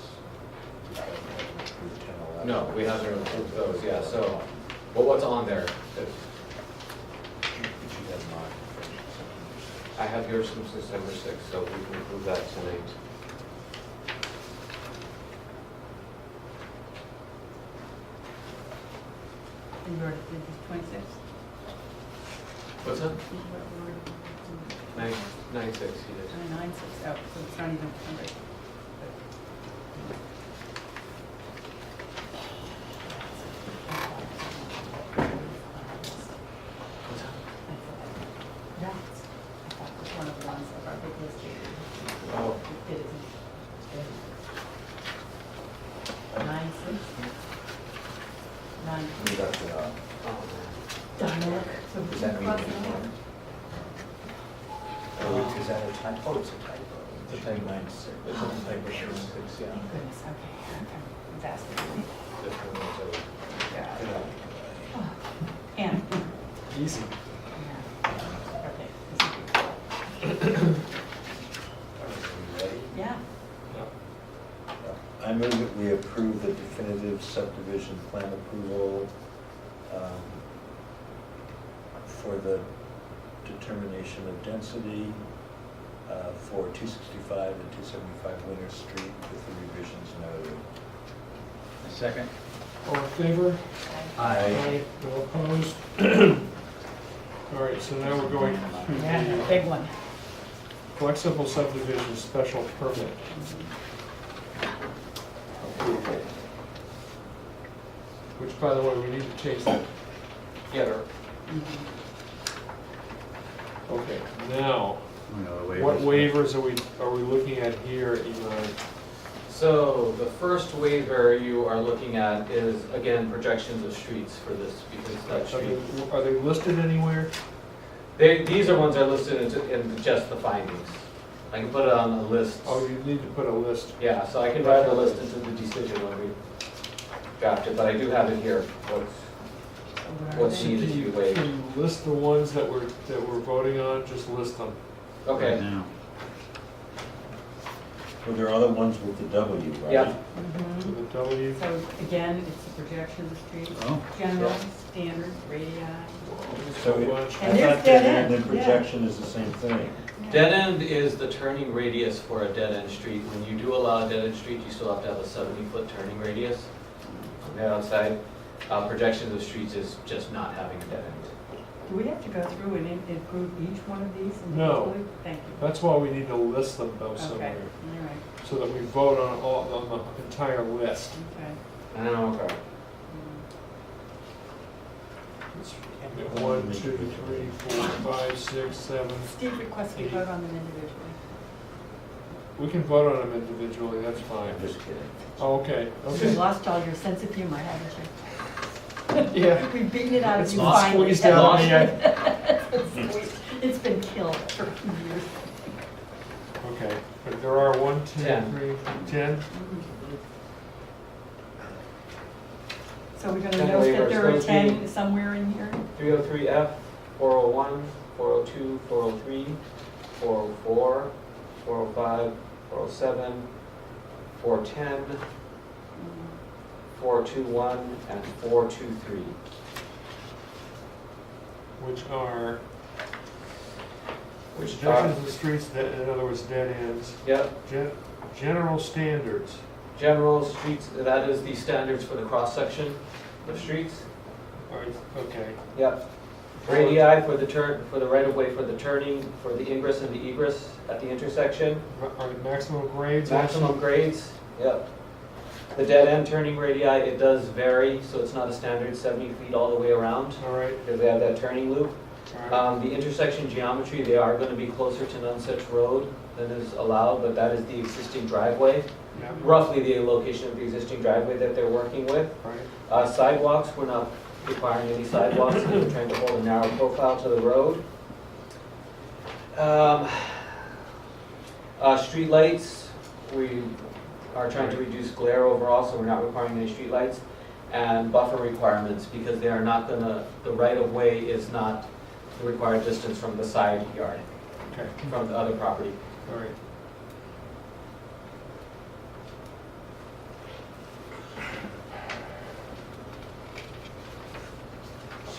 E: we haven't approved 10, 11.
C: No, we haven't approved those, yeah, so, well, what's on there?
E: But you have not.
C: I have yours from December 6th, so we can approve that tonight.
B: And you're, this is 26th?
C: What's that?
B: What word?
C: 9/6, he did.
B: 9/6, oh, so it's not even under. That's, I thought was one of the ones of our big list here.
C: Oh.
B: It isn't. 9/6? 9.
E: We got the,
C: Oh,
B: Diana, so
E: Does that mean
B: crossing
E: it's
B: out?
E: wrong? Is that a typo? Oh, it's a typo.
C: It's a typo.
E: 9/6.
C: It's a typo, 6, yeah.
B: Goodness, okay, okay. It's asking me.
C: This one was
B: And,
A: Easy.
B: yeah. Okay.
E: Are we ready?
B: Yeah.
E: I move that we approve the definitive subdivision plan approval for the determination of density for 265 and 275 Winter Street with the revisions noted.
F: Second?
A: All in favor?
E: Aye.
A: No opposed? All right, so now we're going to
B: Yeah,
A: the
B: big one.
A: flexible subdivision special permit. approval. Which, by the way, we need to change that.
C: Yeah, there-
A: Okay, now,
F: Oh,
A: what waivers are we looking at here, Imai?
C: So the first waiver you are looking at is, again, projections of streets for this, because that street.
A: Are they listed anywhere?
C: These are ones that are listed in just the findings. I can put it on the list.
A: Oh, you need to put a list.
C: Yeah, so I can write the list into the decision when we draft it, but I do have it here, what's
A: Can
C: needed to be
A: you
C: waived.
A: list the ones that we're voting on, just list them.
C: Okay,
F: Now,
E: Well, there are other ones with the W, right?
G: Yeah.
A: To
B: Mhm.
A: the W.
B: So again, it's the projection of the street,
F: Oh.
B: general,
G: Yeah.
B: standard, radii.
E: So it-
A: Bunch.
E: I
B: And there's
E: thought
B: dead
E: dead end
B: end,
E: and
B: yeah.
E: projection is the same thing.
C: Dead end is the turning radius for a dead end street. When you do allow a dead end street, you still have to have a 70-foot turning radius on the outside. Projections of streets is just not having a dead end.
B: Do we have to go through and approve each one of these
A: No.
B: individually? Thank you.
A: That's why we need to list them though
B: Okay,
A: somewhere,
B: all right,
A: so that we vote on the entire list.
B: okay.
C: Okay.
A: It's 1, 2, 3, 4, 5, 6, 7.
B: Steve requests we vote on them individually.
A: We can vote on them individually, that's fine.
E: I'm just kidding.
A: Oh, okay,
B: You've
A: okay.
B: lost all your sense of humor, haven't you?
A: Yeah.
B: We've beaten it out of
A: It's
B: you
A: all
B: finally.
A: squeezed out of me.
B: It's squeezed. It's been killed for years.
A: Okay, but there are 1, 2,
C: 10.
A: 3, 10?
B: So we're gonna
C: 10
B: note that
C: waivers,
B: there are
C: those
B: 10
C: being-
B: somewhere in here?
C: 303F, 401, 402, 403, 404, 405, 407, 410, 421, and 423.
A: Which are,
C: Which
A: projections of streets, in other words, dead ends.
C: Yep,
A: General standards.
C: general streets, that is the standards for the cross-section of streets.
A: All right, okay.
C: Yep. Radii for the for the right-of-way for the turning, for the ingress and the egress at the intersection.
A: Are the maximum grades?
C: Maximum grades, yep. The dead end turning radii, it does vary, so it's not a standard 70 feet all the way around,
A: All right,
C: because they have that turning loop.
A: all right.
C: The intersection geometry, they are going to be closer to Nonsuch Road than is allowed, but that is the existing driveway,
A: Yeah,
C: roughly the location of the existing driveway that they're working with.
A: right.
C: Sidewalks, we're not requiring any sidewalks, we're trying to hold a narrow profile to the road. Streetlights, we are trying to reduce glare overall, so we're not requiring any streetlights. And buffer requirements, because they are not gonna, the right-of-way is not the required distance from the side yard,
A: Okay,
C: from the other property.
A: all right.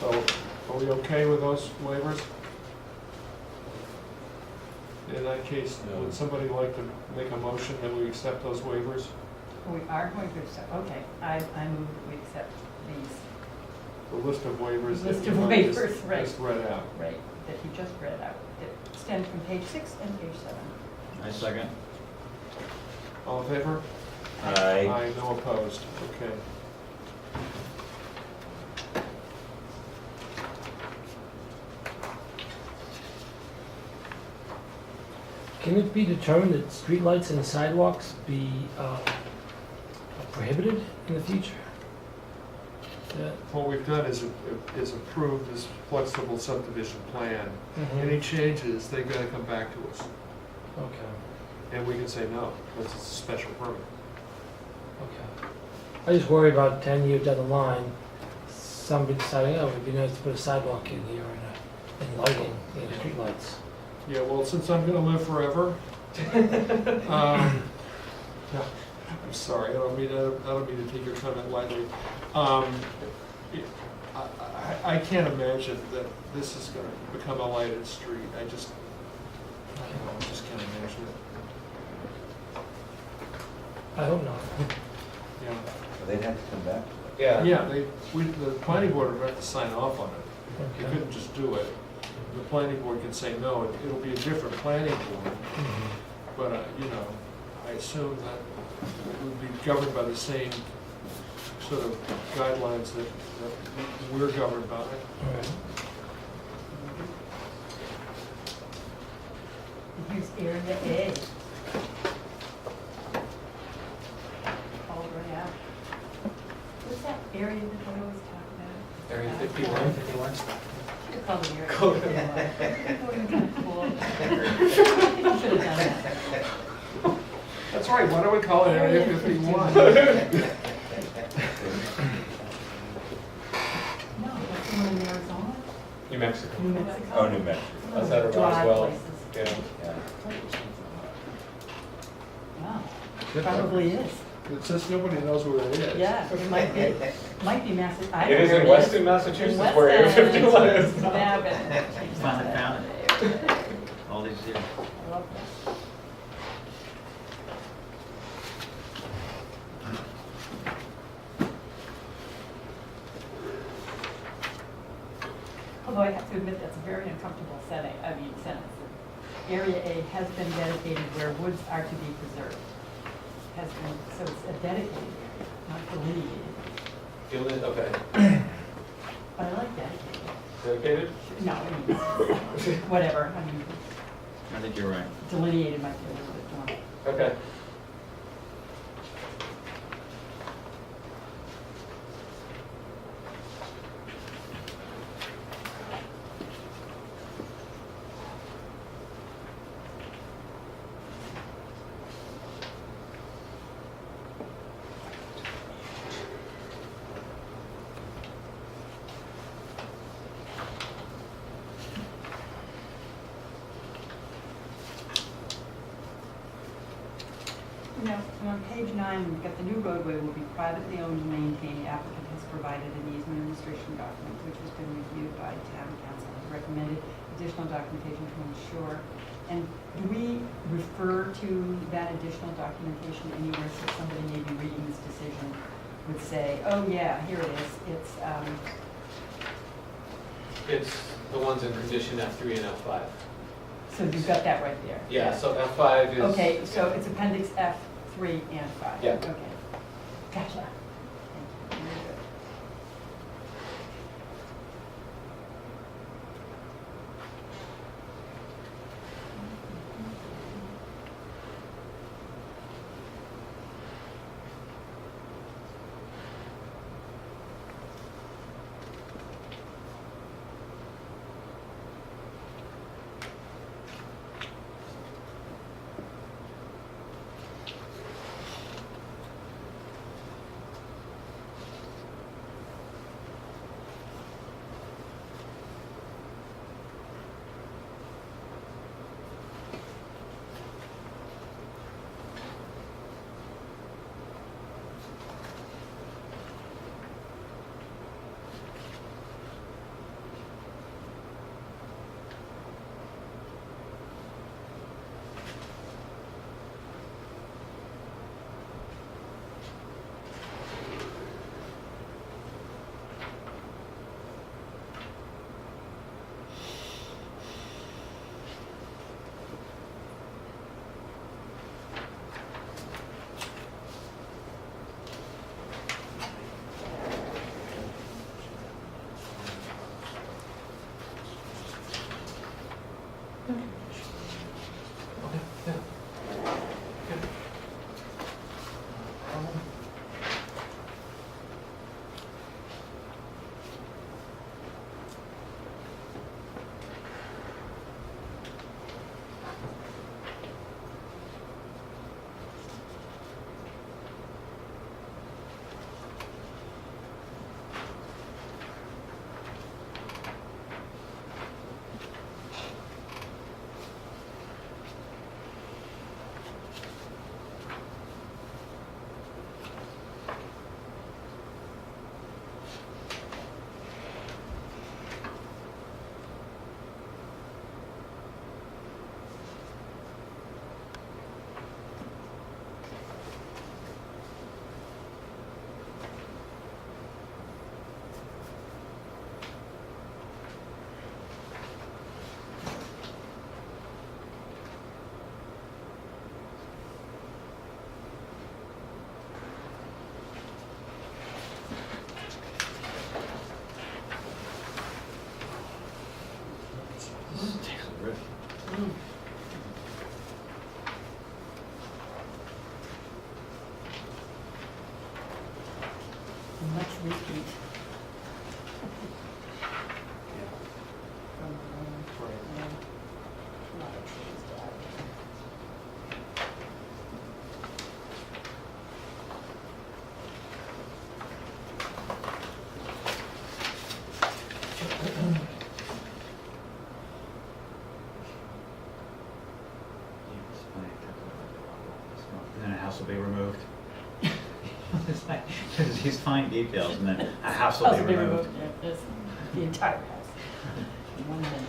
A: So, are we okay with those waivers? In that case, would somebody like to make a motion that we accept those waivers?
B: We are going to accept, okay, I move that we accept these,
A: The list of waivers that
B: List of
A: you
B: waivers, right.
A: just read out.
B: right, that he just read out, that extend from page 6 and page 7.
F: I second.
A: All in favor?
E: Aye.
A: Aye, no opposed, okay.
P: Can it be determined that streetlights and sidewalks be prohibited in the future?
A: What we've done is approved this flexible subdivision plan. Any changes, they've got to come back to us.
P: Okay,
A: And we can say no, that's a special permit.
P: okay. I just worry about 10 years down the line, somebody deciding, oh, it'd be nice to put a sidewalk in here and lighting, streetlights.
A: Yeah, well, since I'm gonna live forever, I'm sorry, I don't mean to take your comment lightly. I can't imagine that this is gonna become a lighted street. I just can't imagine it.
P: I hope not.
A: Yeah.
E: They'd have to come back.
C: Yeah.
A: The planning board would have to sign off on it. They
P: Okay.
A: couldn't just do it. The planning board can say no, it'll be a different planning board, but, I assume that it would be governed by the same sort of guidelines that we're governed by.
P: All right.
B: Here's area A. Called right out. What's that area that they always talk about?
C: Area 51.
B: 51. Should have called it area
C: Code.
B: 51. That would've been cool. Should have done that.
A: That's right, why don't we call it Area 51?
B: No, that's the one in Arizona,
C: New Mexico.
B: New Mexico.
E: Oh, New Mexico.
C: Outside of
B: Dry
C: Roswell.
B: places.
C: Yeah.
E: Yeah.
B: Wow. Probably is.
A: It's just nobody knows where it is.
B: Yeah, it might be Massachusetts. I
C: It
B: know
C: is
B: where
C: in
B: it
C: Weston, Massachusetts, where Area
B: Weston.
C: 51 is.
F: Finally found it. All these years.
B: I love that. Although I have to admit, that's a very uncomfortable sentence. Area A has been dedicated where woods are to be preserved. Has been, so it's a dedicated area, not delineated.
C: Okay.
B: But I like dedicated.
C: Dedicated?
B: No, I mean, whatever, I mean,
F: I think you're right.
B: delineated might be a little bit more.
C: Okay.
B: You know, and on page 9, we've got the new roadway will be privately owned and maintained. The applicant has provided an easement and restriction document, which has been reviewed by town council, and recommended additional documentation to ensure. And do we refer to that additional documentation anywhere, so somebody maybe reading this decision would say, oh yeah, here it is,
C: It's the ones in condition F3 and F5.
B: so you've got that right there.
C: Yeah, so F5 is.
B: Okay, so it's appendix F3 and 5.
C: Yeah.
B: Okay, gotcha. Thank you. Very good. Much repeat.
F: Then a house will be removed There's these fine details, and then a house will be removed.
B: Yeah, this, the entire house. In 1 minute.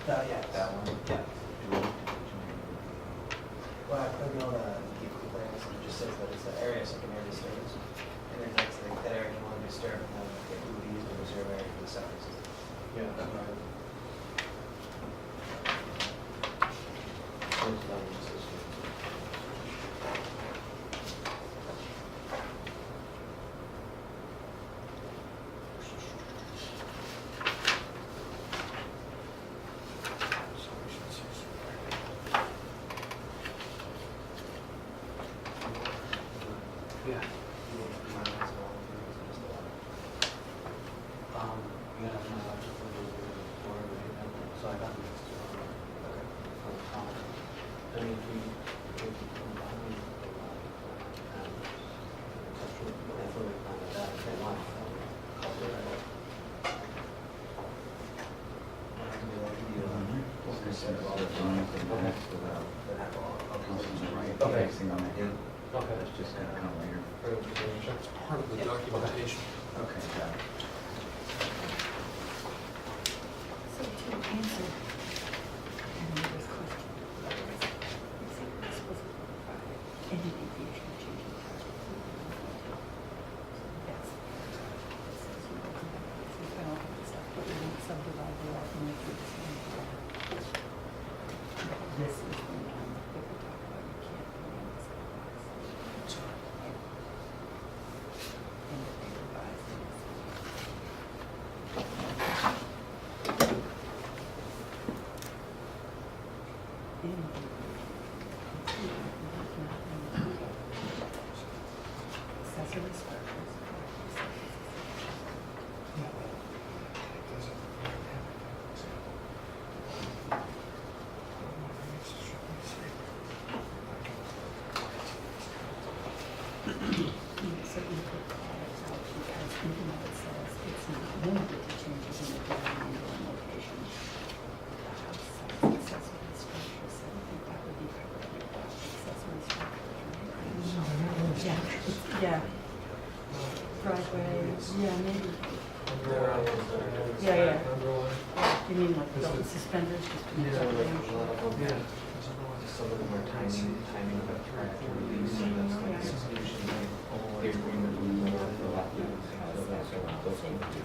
O: Yeah, that one, yeah. Well, I put it on the plans, and it just says that it's an area of secondary disturbance. And then next thing, that area can only be disturbed, and then it would be used as a reserve area for the septic system.
C: Yeah, that's right.
N: Yeah. So I got this. I mean, if we combine the lot and conceptual, that's what we found out that they want.
F: Okay.
N: Okay.
F: That's just gonna come later.
A: That's part of the documentation.
F: Okay, got it.
B: So to answer Anita's question, you see, we're supposed to provide any deviation or change in the project. Yes. It says you will come back, so you've got all kinds of stuff, but we won't subdivide the lot and make it the same. This is the one that we talk about, you can't put in this box. And that they revise this. Accessory structures. So you could call it out because even though it says it's not limited to changes in the design or location. The house size accessory structures, so I think that would be covered under the accessory structures, right? Yeah, it's- yeah. Driveway, yeah, maybe. Yeah, yeah. You mean like belt and suspenders, just to make sure.
A: Yeah.
C: Some of them are timing of a track to release, and that's like the exclusion, like the agreement with the lot. So that's what those can do.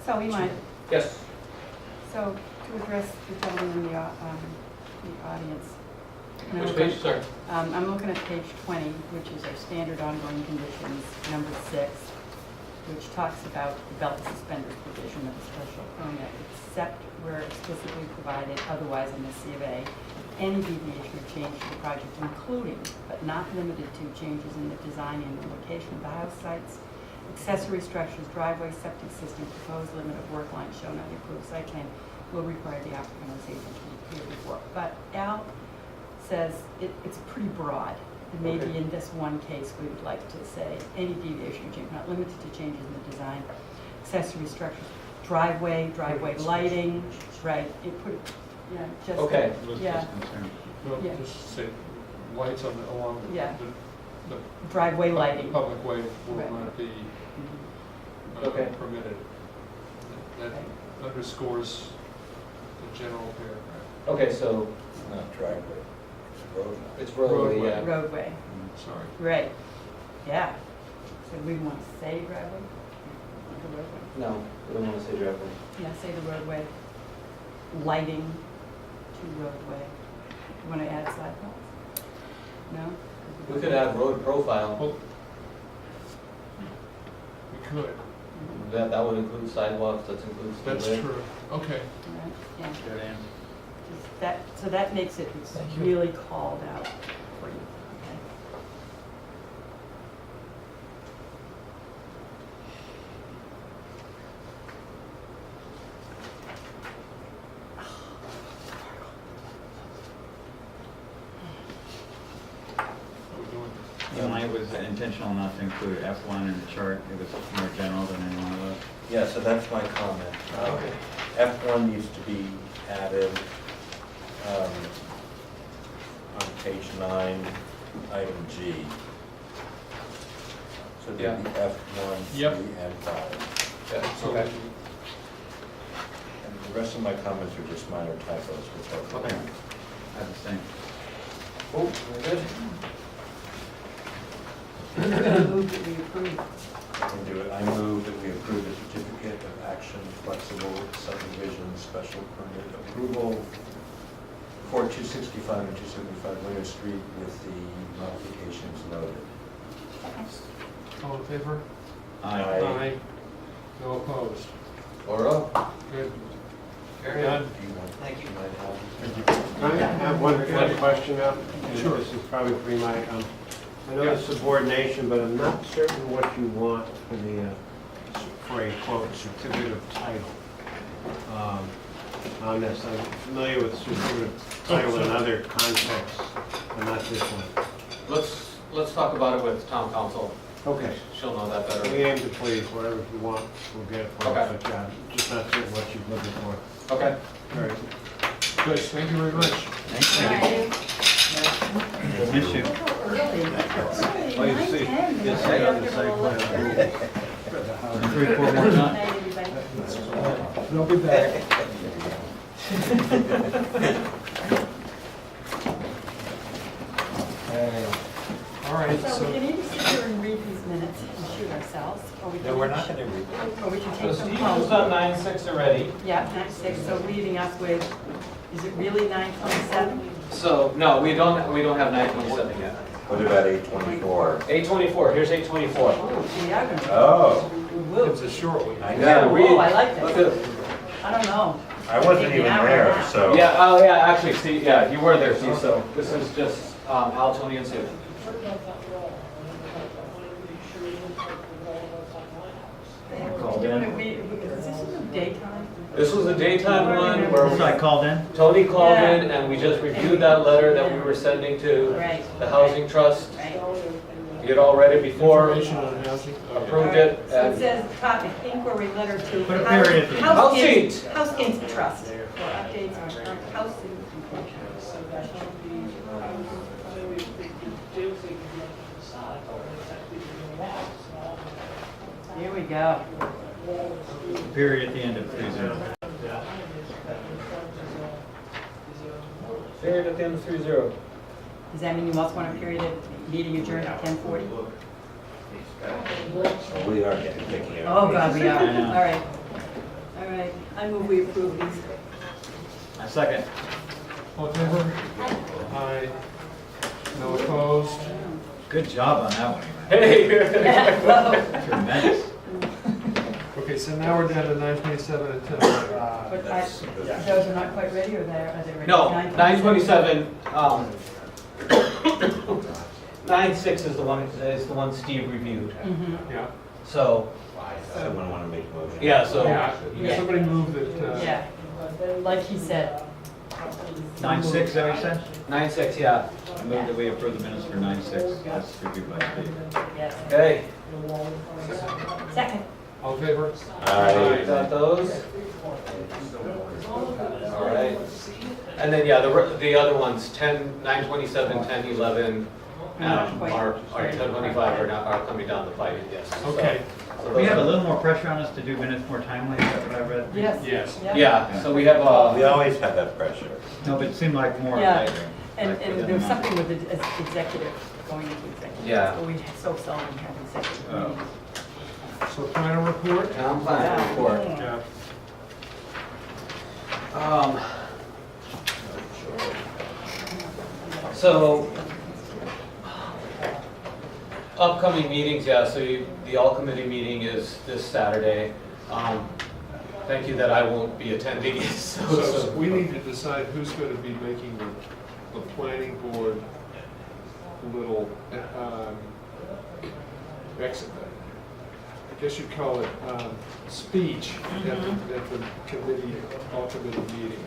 B: So we might,
C: Yes.
B: so to address the gentleman in the audience. and I'm
C: Which
B: looking-
C: page, sorry?
B: I'm looking at page 20, which is our standard ongoing conditions, number 6, which talks about the belt and suspenders provision of a special permit, except where explicitly provided otherwise in the C of A, any deviation or change to the project, including but not limited to changes in the design and the location of the house sites, accessory structures, driveway, septic system, proposed limit of work line shown on the approved site plan, will require the applicant or his agent to appear before. But Al says it's pretty broad. And maybe
C: Okay.
B: in this one case, we would like to say any deviation or change, not limited to changes in the design, accessory structures, driveway lighting, right, it put, yeah, just.
C: Okay.
F: Was
B: Yeah.
F: just concerned.
A: Well,
B: Yeah.
A: just say lights on the, along
B: Yeah.
A: the
B: Driveway lighting.
A: public way will
B: Right.
A: not be
C: Okay.
A: permitted. That underscores the general paragraph.
C: Okay, so,
E: Not driveway,
C: It's roadway, yeah.
B: roadway,
A: Sorry.
B: right, yeah. So we want to say driveway? The roadway.
C: No, we don't want to say driveway.
B: Yeah, say the roadway. Lighting to roadway. You want to add sidewalks? No?
C: We could add road profile.
A: Well, we could.
C: That would include sidewalks, that includes.
A: That's
C: speedway.
A: true. Okay.
B: Right, yeah.
F: Good answer.
B: Just that, so that makes it really called out for you. Okay.
F: Even though it was intentional not to include F1 in the chart, it was more general than any one of those.
E: Yeah, so that's my comment. F1 needs to be added on page 9, item G. So there'd be F1, 3,
A: Yep.
E: and 5.
C: Yeah, okay.
E: And the rest of my comments are just minor typos, which I'll
C: Okay.
F: I have the same.
C: Oh, very good.
B: Move that we approve.
E: I can do it. I move that we approve the certificate of action flexible subdivision special permit approval for 265 and 275 Winter Street with the modifications noted.
A: All in favor?
E: Aye.
A: No opposed?
C: 4-0.
A: Good.
C: Very
A: Done.
E: Do you want?
C: Thank you.
E: Might have.
Q: I have one question now.
A: Sure.
Q: This is probably for Mike. I know it's subordination, but I'm not certain what you want for a quote certificate of title on this. I'm familiar with certificate of title in other contexts, but not this one.
C: Let's talk about it with town council.
Q: Okay.
C: She'll know that better.
Q: We aim to please, whatever you want, we'll get it for you,
C: Okay.
Q: but just not certain what you're looking for.
C: Okay.
Q: All right.
A: Good, thank you very much.
F: We'll miss you.
B: Oh, you see, it's right on the site plan.
F: 3, 4 more times.
A: They'll be back. All right,
B: So we
A: so,
B: can either sit here and read these minutes and shoot ourselves, or we can.
E: No, we're not going to read.
B: Or we can
K: So
B: take them
K: Steve
B: home.
K: was on 9-6 already.
B: Yeah, 9/6, so leaving us with, is it really 9/27?
C: So, no, we don't have 927 yet.
E: What about 824?
C: 824, here's 824.
B: Oh, we are gonna.
E: Oh,
B: Woo.
A: it's a short one.
E: I
C: Yeah,
E: know.
C: read.
B: Oh, I like
C: Look
B: this.
C: at-
B: I don't know.
E: I wasn't even there, so.
C: Yeah, oh yeah, actually, Steve, yeah, you were there, Steve, so this is just Al, Tony, and Sue.
F: Called
B: Doing
F: in.
B: it, is this in the daytime?
C: This was a daytime one where
F: So I called in.
C: Tony called
B: Yeah.
C: in and we just reviewed that letter that we were sending to
B: Right.
C: the Housing Trust.
B: Right.
C: You had all read it before,
A: Information on housing.
C: approved it,
B: So it
C: and
B: says, copy inquiry letter to.
F: Put a period at the end.
C: Housing.
B: Trust for updates on current housing. Here we go.
F: Period at the end of 30.
C: period at the end of 30.
B: Does that mean you also want a period of meeting adjourned at 10:40?
E: We are getting picky.
B: Oh, God, we are.
F: I know.
B: All right. All right. I move we approve these.
F: A second.
A: All in favor? Aye. No opposed?
F: Good job on that one.
C: Hey!
B: Whoa.
F: Tremendous.
A: Okay, so now we're down to 927 and 10.
B: But those are not quite ready, or are they ready?
C: No,
B: 9:27?
C: 927, 9-6 is the one Steve reviewed.
B: Mhm.
A: Yeah.
C: So,
E: Someone want to make a motion?
C: yeah, so.
A: Yeah, somebody move that,
B: Yeah, like he said.
F: 9-6, is that what you said?
C: 9-6, yeah.
F: I move that we approve the minutes for 9-6. That's reviewed by Steve.
B: Yes.
C: Okay.
B: Second.
A: all in favor?
E: Aye.
C: Got those? All right. And then, yeah, the other ones, 927, 1011, are 1025 are coming down the pipe, yes. So-
A: Okay.
C: so
F: We
C: those
F: have a
C: are-
F: little more pressure on us to do minutes more timely, is that what I read?
B: Yes.
A: Yes.
B: Yeah.
C: Yeah, so we have,
E: We always have that pressure.
F: No, but it seemed like more
B: Yeah.
F: lately.
B: And
F: Like
B: there
F: within
B: was
F: a
B: something
F: month.
B: with the executive, going into executive.
C: Yeah.
B: But we so seldom have executive
F: Oh.
B: meetings.
A: So planner report?
C: Town planning report.
A: Yeah.
C: So, upcoming meetings, yeah, so the all committee meeting is this Saturday. Thank you that I won't be attending it,
A: So we need to decide who's going to be making the planning board little, I guess you'd call it speech at the committee, all committee meeting.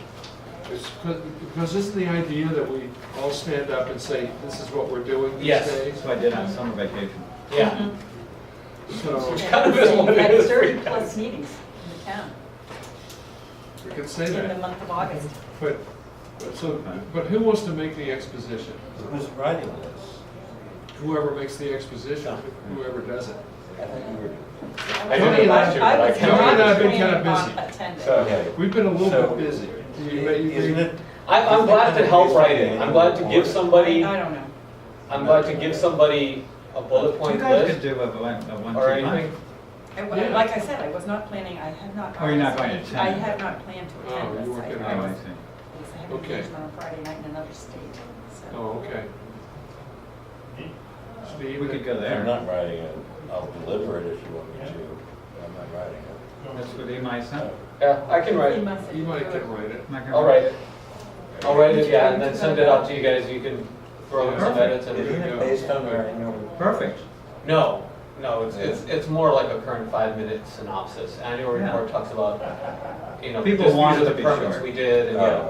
A: Because isn't the idea that we all stand up and say, this is what we're doing these
C: Yes.
A: days?
F: That's what I did on summer vacation.
C: Yeah.
A: So
C: Kind of is what it
B: Had
C: is.
B: 30-plus meetings in the town
A: we could say
B: in the
A: that.
B: month of August.
A: But who wants to make the exposition?
E: Who's writing this?
A: Whoever makes the exposition, whoever does it.
E: I think you were.
C: I did it last year, but I
B: was
C: can't.
A: Joey and I have been
B: not
A: kind of
B: planning
A: busy.
B: on attending.
E: Okay.
A: We've been a little
E: So-
A: bit busy.
E: Isn't it?
C: I'm glad to help write it. I'm glad to give somebody,
B: I don't know.
C: I'm glad to give somebody a bullet
F: You
C: point
F: guys
C: list
F: could do a one,
C: or
F: two months.
C: anything.
B: I- Like I said, I was not planning, I have not.
F: Oh, you're not going to attend?
B: I have not planned to
A: Oh,
B: attend this.
A: you weren't gonna
B: I
F: Oh, I
B: was-
F: see.
B: I have an
A: Okay.
B: engagement on Friday night in another state, so.
A: Oh, okay. Steve?
F: We could go there.
E: not writing it. I'll deliver it if you want me to. I'm not writing it.
F: That's what Imai said.
C: Yeah, I can write
B: You
C: it.
B: must
A: You might
B: do it.
A: can write it.
F: Am I gonna
C: I'll write it. I'll write it, yeah, and then send it out to you guys. You can throw in some edits and
A: There you go.
E: Based on our annual.
F: Perfect.
C: No, it's more like a current 5-minute synopsis. Annual
F: Yeah.
C: report talks about,
F: People
C: these
F: want
C: are
F: it
C: the
F: to be
C: permits
F: short.
C: we did, and yeah.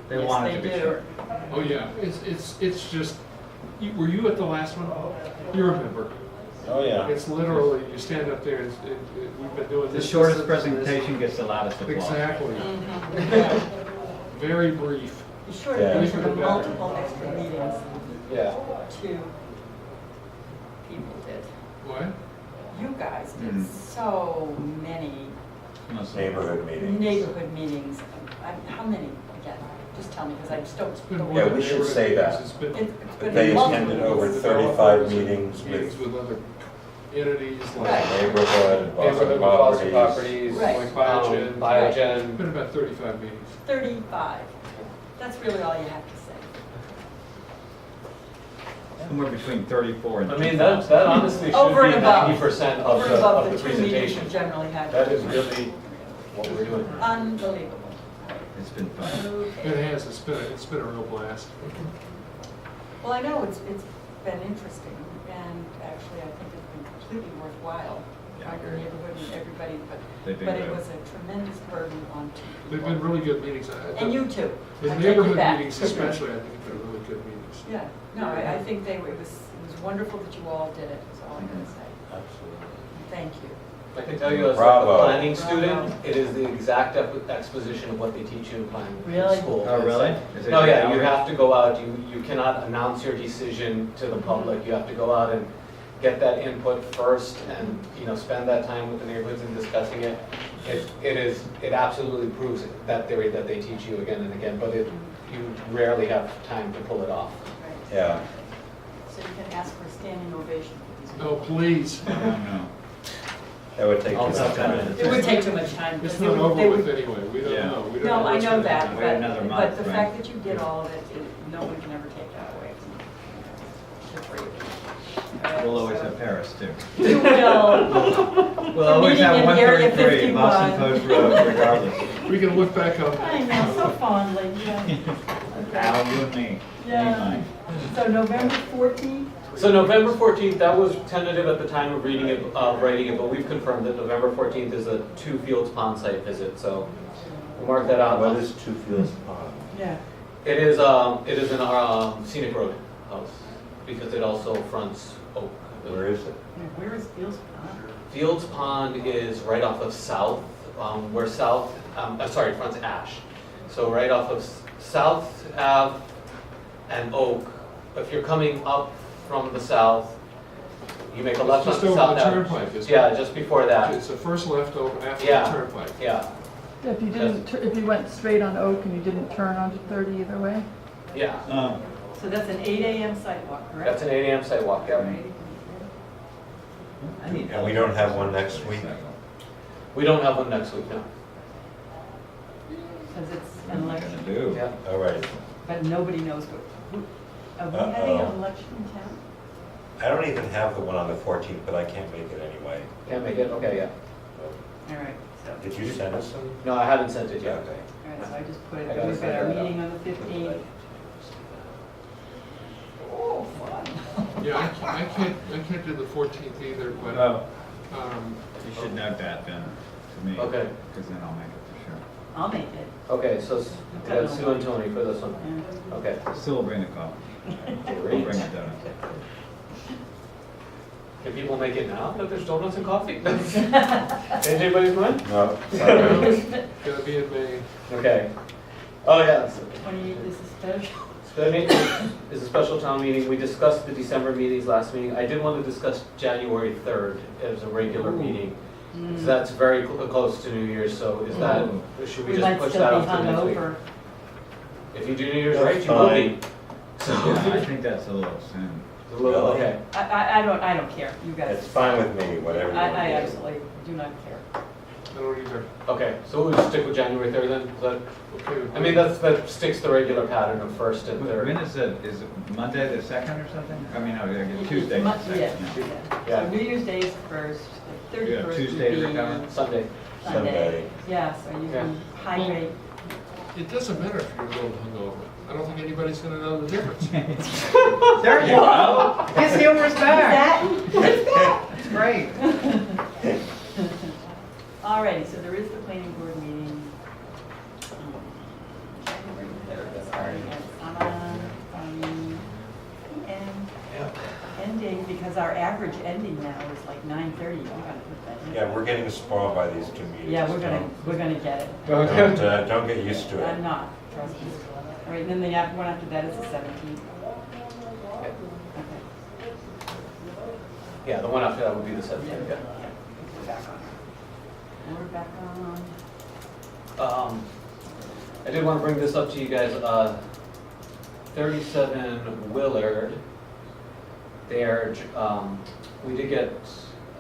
F: They
B: Yes,
F: want it
B: they
F: to be
B: do.
F: short.
A: Oh, yeah, it's just, were you at the last one? You remember.
E: Oh, yeah.
A: It's literally, you stand up there, we've been doing
F: The
A: this.
F: shortest
A: this, this, this.
F: presentation gets the loudest applause.
A: Exactly.
B: Mhm.
A: Very brief.
B: You sure
E: Yeah.
B: these are the multiple extra meetings
C: Yeah.
B: two people did.
A: What?
B: You guys did
F: Mhm.
B: so many
F: Most of-
E: Neighborhood meetings.
B: neighborhood meetings. How many again? Just tell me, because I just don't.
A: It's been
B: don't-
A: more
E: Yeah,
A: than
E: we should
A: neighborhood
E: say that.
A: meetings. It's been
B: It's been
E: They
B: multiple
E: attended over
B: meetings.
E: 35 meetings
A: meetings
E: with
A: with other entities
B: Right.
A: like
E: neighborhood,
C: Neighborhood
E: Boston
C: Foster
E: properties.
C: properties,
B: Right.
A: like Biogen.
C: Biogen.
A: Been about 35 meetings.
B: 35. That's really all you have to say.
F: Somewhere between 34 and
C: I mean,
F: 2,000.
C: that honestly should
B: Over
C: be
B: and above.
C: 90% of
B: Over and above
C: the
B: the 2 meetings
C: presentation.
B: we generally have.
C: That is really what we're doing.
B: Unbelievable.
F: It's been fun.
A: It
B: Okay.
A: has, it's been a real blast.
B: Well, I know it's been interesting, and actually I think it's been completely worthwhile.
F: Yeah, I
B: Our
F: agree.
B: neighborhood and everybody,
F: They've been
B: but it
F: good.
B: was a tremendous burden on two
A: They've
B: people.
A: been really good meetings.
B: And you too.
A: The
B: I take it
A: neighborhood
B: back.
A: meetings especially, I think have been really good meetings.
B: Yeah, no, I think it was wonderful that you all did it, is all I'm gonna say.
E: Absolutely.
B: Thank you.
C: I can tell you as
E: Bravo.
C: a planning
B: Bravo.
C: student, it is the exact exposition of what they teach you in planning
B: Really?
C: school.
F: Oh, really? Is it
C: No, yeah, you
F: hours?
C: have to go out, you cannot announce your decision to the public. You have to go out and get that input first and, spend that time with the neighborhoods and discussing it. It absolutely proves that theory that they teach you again and again, but you rarely have time to pull it off.
B: Right.
E: Yeah.
B: So you can ask for a standing ovation for these
A: Oh,
B: people.
A: please.
F: Oh, no.
E: That would take
C: I'll
E: too
C: have
E: much
C: 10
E: time.
C: minutes.
B: It would take too much time.
A: It's
B: because
A: not
B: they would-
A: over
B: they
A: with
B: would-
A: anyway. We don't
F: Yeah.
A: know. We don't
B: No, I
A: what's
B: know
A: gonna
B: that,
A: happen.
F: Wait another
B: but
F: month,
B: the
F: right?
B: fact that you did all of it, no one can ever take that away from you.
F: We'll always have Paris, too.
B: You will.
F: We'll always
B: Meeting
F: have
B: in Area
F: 133 Boston
B: 51.
F: Post Road, regardless.
A: We can look back on
B: I know, so fondly, yeah.
F: Al, you and me.
B: Yeah.
F: Anytime.
B: So November 14th?
C: So November 14th, that was tentative at the time of writing it, but we've confirmed that November 14th is a 2 Fields Pond site visit, so we'll mark that out.
E: What is Two Fields Pond?
B: Yeah.
C: It is in our Scenic Road house, because it also fronts Oak.
E: Where is it?
B: Where is Fields Pond?
C: Fields Pond is right off of South, where South, fronts Ash. So right off of South Ave and Oak, if you're coming up from the south, you make a left on
A: Just over
C: South
A: the
C: Ave.
A: turnpike, isn't it?
C: Yeah, just before that.
A: It's the first left over after the
C: Yeah.
A: turnpike.
C: Yeah,
H: If you didn't, if you went straight on Oak and you didn't turn onto 30 either way?
C: Yeah,
B: So that's an 8 AM sidewalk, correct?
C: that's an 8 AM sidewalk, yeah.
B: Right.
E: And we don't have one next week?
C: We don't have one next week, no.
B: Because it's an election,
F: do.
C: Yeah.
E: All right.
B: but nobody knows are we having an
E: Uh-oh.
B: election in town?
E: I don't even have the one on the 14th, but I can't make it anyway.
C: Can't make it, okay, yeah.
B: All right, so,
E: Did you send us some?
C: No, I haven't sent it yet.
E: Okay.
B: all right, so I just put
C: I
B: it,
C: gotta
B: we've got
C: figure
B: our
C: it out.
B: meeting on the 15th. Oh, fun.
A: Yeah, I can't do the 14th either, but,
F: Oh,
A: um,
F: you should note that then to me.
C: Okay.
F: Because then I'll make it for sure.
B: I'll make it.
C: Okay, so we got Sue and Tony for this one.
B: Yeah.
C: Okay.
F: Still bring the coffee. We'll
C: Great.
F: bring the donuts.
C: Can people make it now that there's donuts and coffee? Change anybody's mind?
E: No, sorry.
A: gonna be in May.
C: Okay. Oh, yeah.
B: 28th is a special.
C: Spending is a special town meeting. We discussed the December meetings last meeting. I did want to discuss January 3rd as a regular meeting. So that's very close to New Year's, so is that, should we
B: We
C: just
B: might
C: push
B: still
C: that
B: be
C: off to next week?
B: hungover.
C: If you do New Year's
E: That's
C: right, you will be. So,
F: Yeah, I think that's a little soon.
C: a little,
E: Really?
C: okay.
B: I don't care, you guys.
E: It's fine with me, whatever you want to
B: I
E: do.
B: absolutely do not care.
A: I don't either.
C: Okay, so we'll just stick with January 3rd then? Is that,
A: Okay. with
C: I
A: me.
C: mean, that sticks the regular pattern of first and third.
F: When is it Monday the 2nd or something? I mean, no, Tuesday the 2nd.
B: Yeah.
C: Yeah.
B: So New Year's Day is the first, the
F: You have
B: 31st
F: Tuesdays
B: would
F: are
B: be
F: coming?
C: Sunday.
B: Sunday. Yeah, so you can hydrate.
A: It doesn't matter if you're a little hungover. I don't think anybody's gonna know the difference.
G: There you go. His humor's back.
B: That?
G: Great.
B: Alrighty, so there is the planning board meeting. January 3rd, starting at ending, because our average ending now is like 9:30. We gotta put that in.
E: Yeah, we're getting spoiled by these 2 meetings.
B: Yeah, we're gonna get it.
E: Don't get used to
B: I'm
E: it.
B: not, trust me. All right, and then the one after that is the 17th. Okay.
C: Yeah, the one after that would be the 17th.
B: Yeah.
C: Yeah.
B: We're back on. We're back on.
C: I did want to bring this up to you guys. 37 Willard. We did get,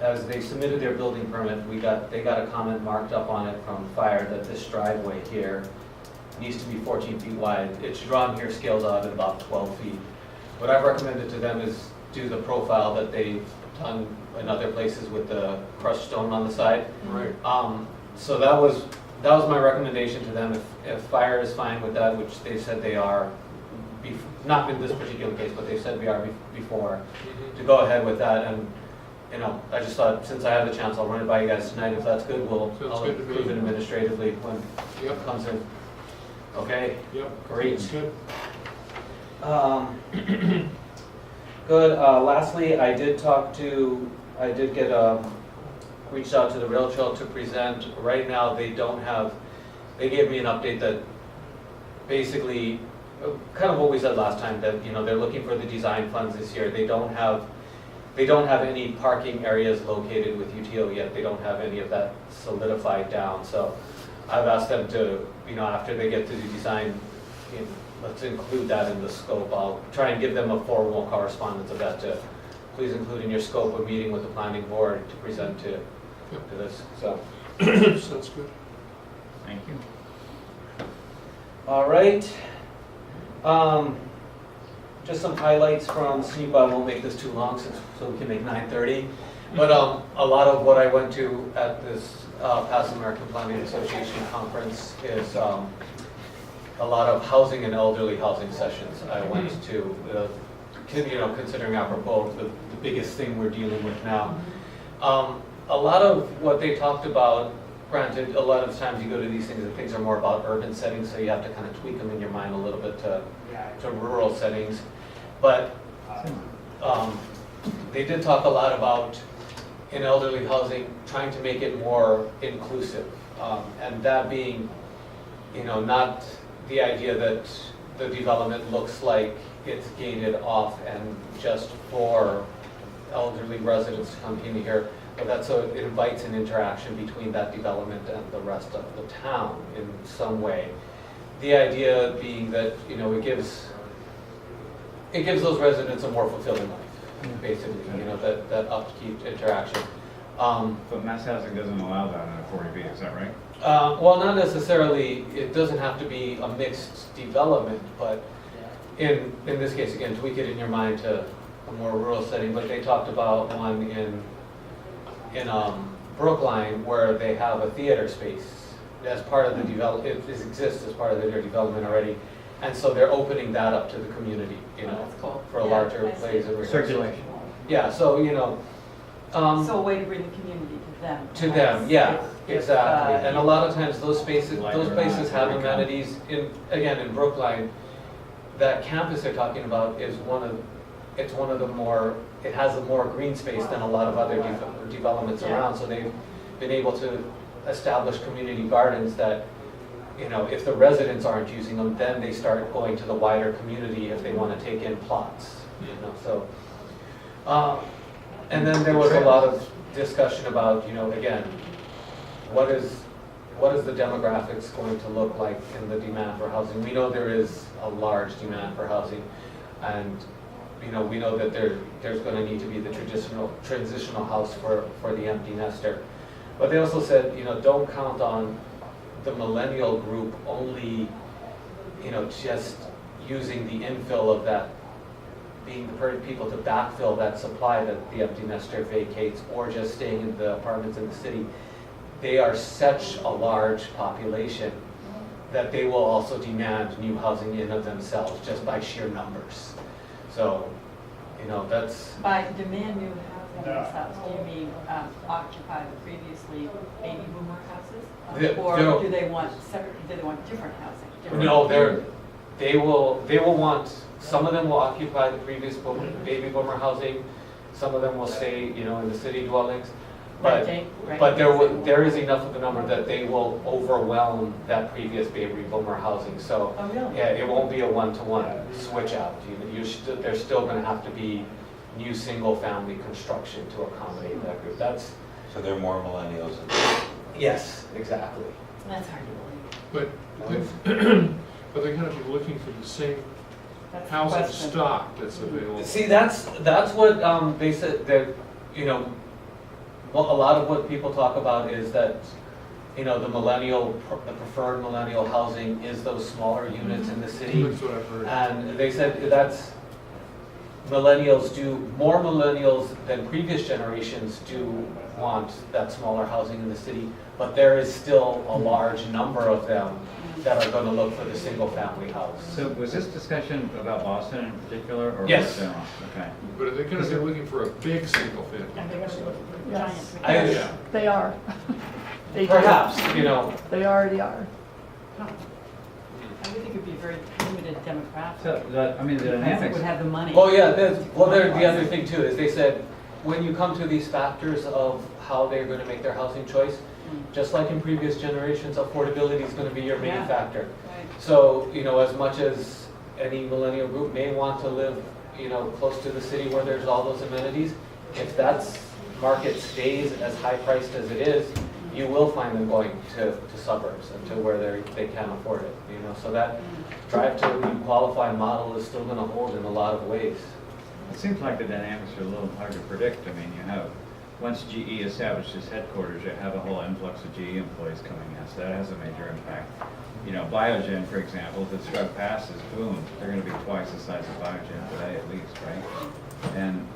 C: as they submitted their building permit, they got a comment marked up on it from fire that this driveway here needs to be 14 feet wide. It's drawn here, scaled out at about 12 feet. What I've recommended to them is do the profile that they've done in other places with the crushed stone on the side.
A: Right.
C: So that was my recommendation to them. If fire is fine with that, which they said they are, not in this particular case, but they said we are before,
A: Mhm.
C: to go ahead with that. And, you know, I just thought, since I have the chance, I'll run it by you guys tonight. If that's good,
A: Sounds
C: I'll
A: good to me.
C: approve it administratively when
A: Yep.
C: it comes in. Okay?
A: Yep.
C: Great.
A: That's good.
C: Good. Lastly, I did reached out to the rail trail to present. Right now, they gave me an update that basically, kind of what we said last time, that, you know, they're looking for the design funds this year. They don't have any parking areas located with UTO yet. They don't have any of that solidified down. So I've asked them to, you know, after they get to the design, you know, let's include that in the scope. I'll try and give them a formal correspondence of that to please include in your scope a meeting with the planning board to present to this. So,
A: Sounds good.
F: Thank you.
C: all right. Just some highlights from Scenic. I won't make this too long so we can make 9:30. But a lot of what I went to at this past American Planning Association conference is a lot of housing and elderly housing sessions I went to. You know, considering apropos the biggest thing we're dealing with now. A lot of what they talked about, granted, a lot of times you go to these things and things are more about urban settings, so you have to kind of tweak them in your mind a little bit to rural settings. But they did talk a lot about, in elderly housing, trying to make it more inclusive. And that being, you know, not the idea that the development looks like it's gated off and just for elderly residents to come in here, but that so it invites an interaction between that development and the rest of the town in some way. The idea being that, you know, it gives it gives those residents a more fulfilling life, basically, you know, that upkeep interaction.
F: But mass housing doesn't allow that in a 40B, is that right?
C: Well, not necessarily, it doesn't have to be a mixed development, but in this case, again, tweak it in your mind to a more rural setting, but they talked about one in Brookline where they have a theater space as part of the it exists as part of their development already. And so they're opening that up to the community, you know,
B: That's cool.
C: for a
B: Yeah,
C: larger
B: I see.
C: plays and
F: Circulation.
C: Yeah, so, you know,
B: So a way to bring the community to them.
C: to them, yeah,
B: If,
C: exactly. And a
B: you-
C: lot of times those spaces,
F: Like
C: those
F: or
C: places
F: not,
C: have
F: here we come.
C: amenities. In Brookline, that campus they're talking about is it has a more green space than a lot of other developments
B: Yeah.
C: around. So they've been able to establish community gardens that, you know, if the residents aren't using them, then they start going to the wider community if they want to take in plots, you know, so. And then there was a lot of discussion about, you know, again, what is the demographics going to look like in the demand for housing? We know there is a large demand for housing, and, you know, we know that there's going to need to be the transitional house for the empty nester. But they also said, you know, don't count on the millennial group only, you know, just using the infill of that, being the people to backfill that supply that the empty nester vacates, or just staying in the apartments in the city. They are such a large population that they will also demand new housing in of themselves, just by sheer numbers. So, you know, that's,
B: By demand new housing in this house, do you mean occupy the previously baby boomer houses? Or do they want separate, do they want different housing? Different-
C: no, they will want, some of them will occupy the previous baby boomer housing, some of them will stay, you know, in the city dwellings. But,
B: Right.
C: but there is enough of a number that they will overwhelm that previous baby boomer housing. So,
B: Oh, really?
C: yeah, it won't be a one-to-one switch out. There's still going to have to be new single-family construction to accommodate that group. That's,
E: So they're more millennials.
C: yes, exactly.
B: That's hard to believe.
A: But they're gonna be looking for the same
B: That's the
A: housing
B: question.
A: stock that's available.
C: See, that's what they said, that, you know, a lot of what people talk about is that, you know, the preferred millennial housing is those smaller units in the city.
A: That's what I've heard.
C: And they said that's, more millennials than previous generations do want that smaller housing in the city, but there is still a large number of them that are going to look for the single-family house.
F: So was this discussion about Boston in particular, or?
C: Yes.
F: general? Okay.
A: But are they gonna be looking for a big single family?
B: And they're gonna be looking for
H: Yes.
B: giant.
A: Yeah.
H: They are. They do.
C: Perhaps, you know,
H: They already are.
B: I would think it'd be a very limited demographic.
F: So, the
B: Depends who
F: dynamics,
B: would have the money.
C: oh yeah, the other thing too is they said, when you come to these factors of how they're going to make their housing choice, just like in previous generations, affordability is going to be your main
B: Yeah.
C: factor.
B: Right.
C: So, you know, as much as any millennial group may want to live, you know, close to the city where there's all those amenities, if that market stays as high priced as it is, you will find them going to suburbs and to where they can't afford it, you know. So that drive to qualify model is still going to hold in a lot of ways.
F: it seems like the dynamics are a little hard to predict. I mean, you have, once GE establishes headquarters, you have a whole influx of GE employees coming in, so that has a major impact. You know, Biogen, for example, if the drug passes, boom, they're gonna be twice the size of Biogen today at least, right? And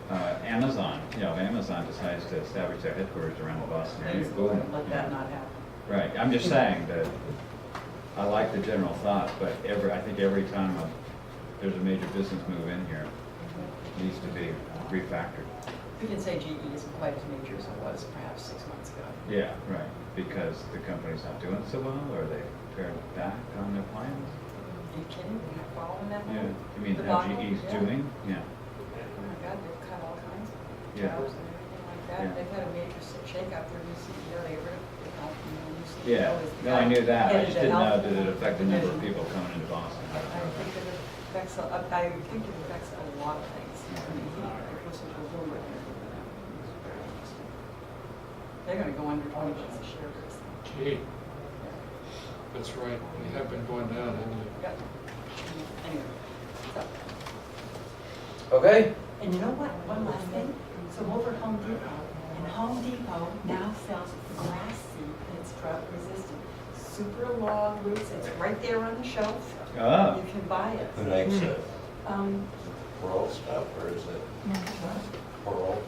F: Amazon, you know, if Amazon decides to establish their headquarters around the Boston area, boom.
B: Let
F: you
B: that
F: know.
B: not happen.
F: Right, I'm just saying that I like the general thought, but I think every time there's a major business move in here, it needs to be refactored.
B: We can say GE isn't quite as major as it was perhaps 6 months ago.
F: Yeah, right, because the company's not doing so well, or they pared back on their plans?
B: Are you kidding? We're not following that
F: Yeah,
B: one?
F: you mean
B: The
F: how
B: bottom,
F: GE's
B: yeah.
F: doing? Yeah,
B: Oh my God, they've cut all kinds of
F: Yeah.
B: jobs and everything like that.
F: Yeah.
B: They've had a major shakeup. Their new CEO, they got rid of the health, and the new CEO
F: yeah,
B: is the
F: no, I knew that, I
B: head of
F: just
B: the
F: didn't know,
B: health
F: did it affect the number of
B: division.
F: people coming into Boston?
B: I think it affects, I think it affects a lot of things. I mean, it was such a rumor there. It's very interesting. They're gonna go under 20 cents a share for this thing.
A: Gee, that's right, we have been going down, haven't we?
B: Yep. Anyway, so.
C: Okay.
B: And you know what, one last thing, so over at Home Depot, and Home Depot now sells grass seed that's drought resistant. Super long roots, it's right there on the shelf,
F: Ah.
B: you can buy it.
E: Who makes it?
B: Um,
E: Rural stuff, or is it rural?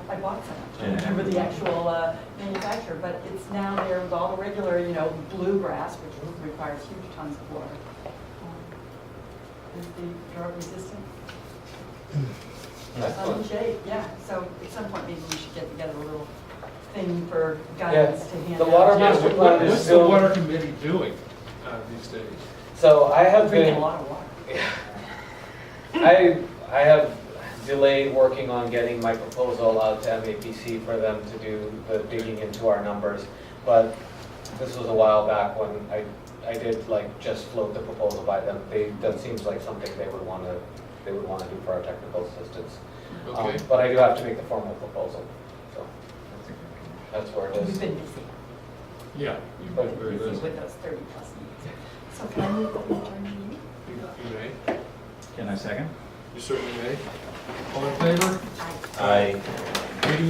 B: I bought some, I don't remember the actual manufacturer, but it's now there with all the regular, bluegrass, which requires huge tons of water. Is the drought resistant?
C: Excellent.
B: Shade, yeah, so at some point maybe we should get together a little thing for guidance to hand
C: The
B: out.
C: water
A: Yeah,
C: master plan is
A: what's the
C: still.
A: water committee doing these days?
C: So I have
B: Drinking a
C: been,
B: lot of water.
C: I have delayed working on getting my proposal out to MAPC for them to do the digging into our numbers. But this was a while back when I did just float the proposal by them. That seems like something they would want to do for our technical assistance.
A: Okay.
C: But I do have to make the formal proposal, so that's where it
B: We've
C: is.
B: been busy,
A: Yeah.
C: But
A: Very
B: busy
A: busy.
B: with those 30+ meetings. So can I move that we adjourn the meeting?
A: You may.
F: Can I second?
A: You certainly may. All in favor?
B: Aye.
E: I.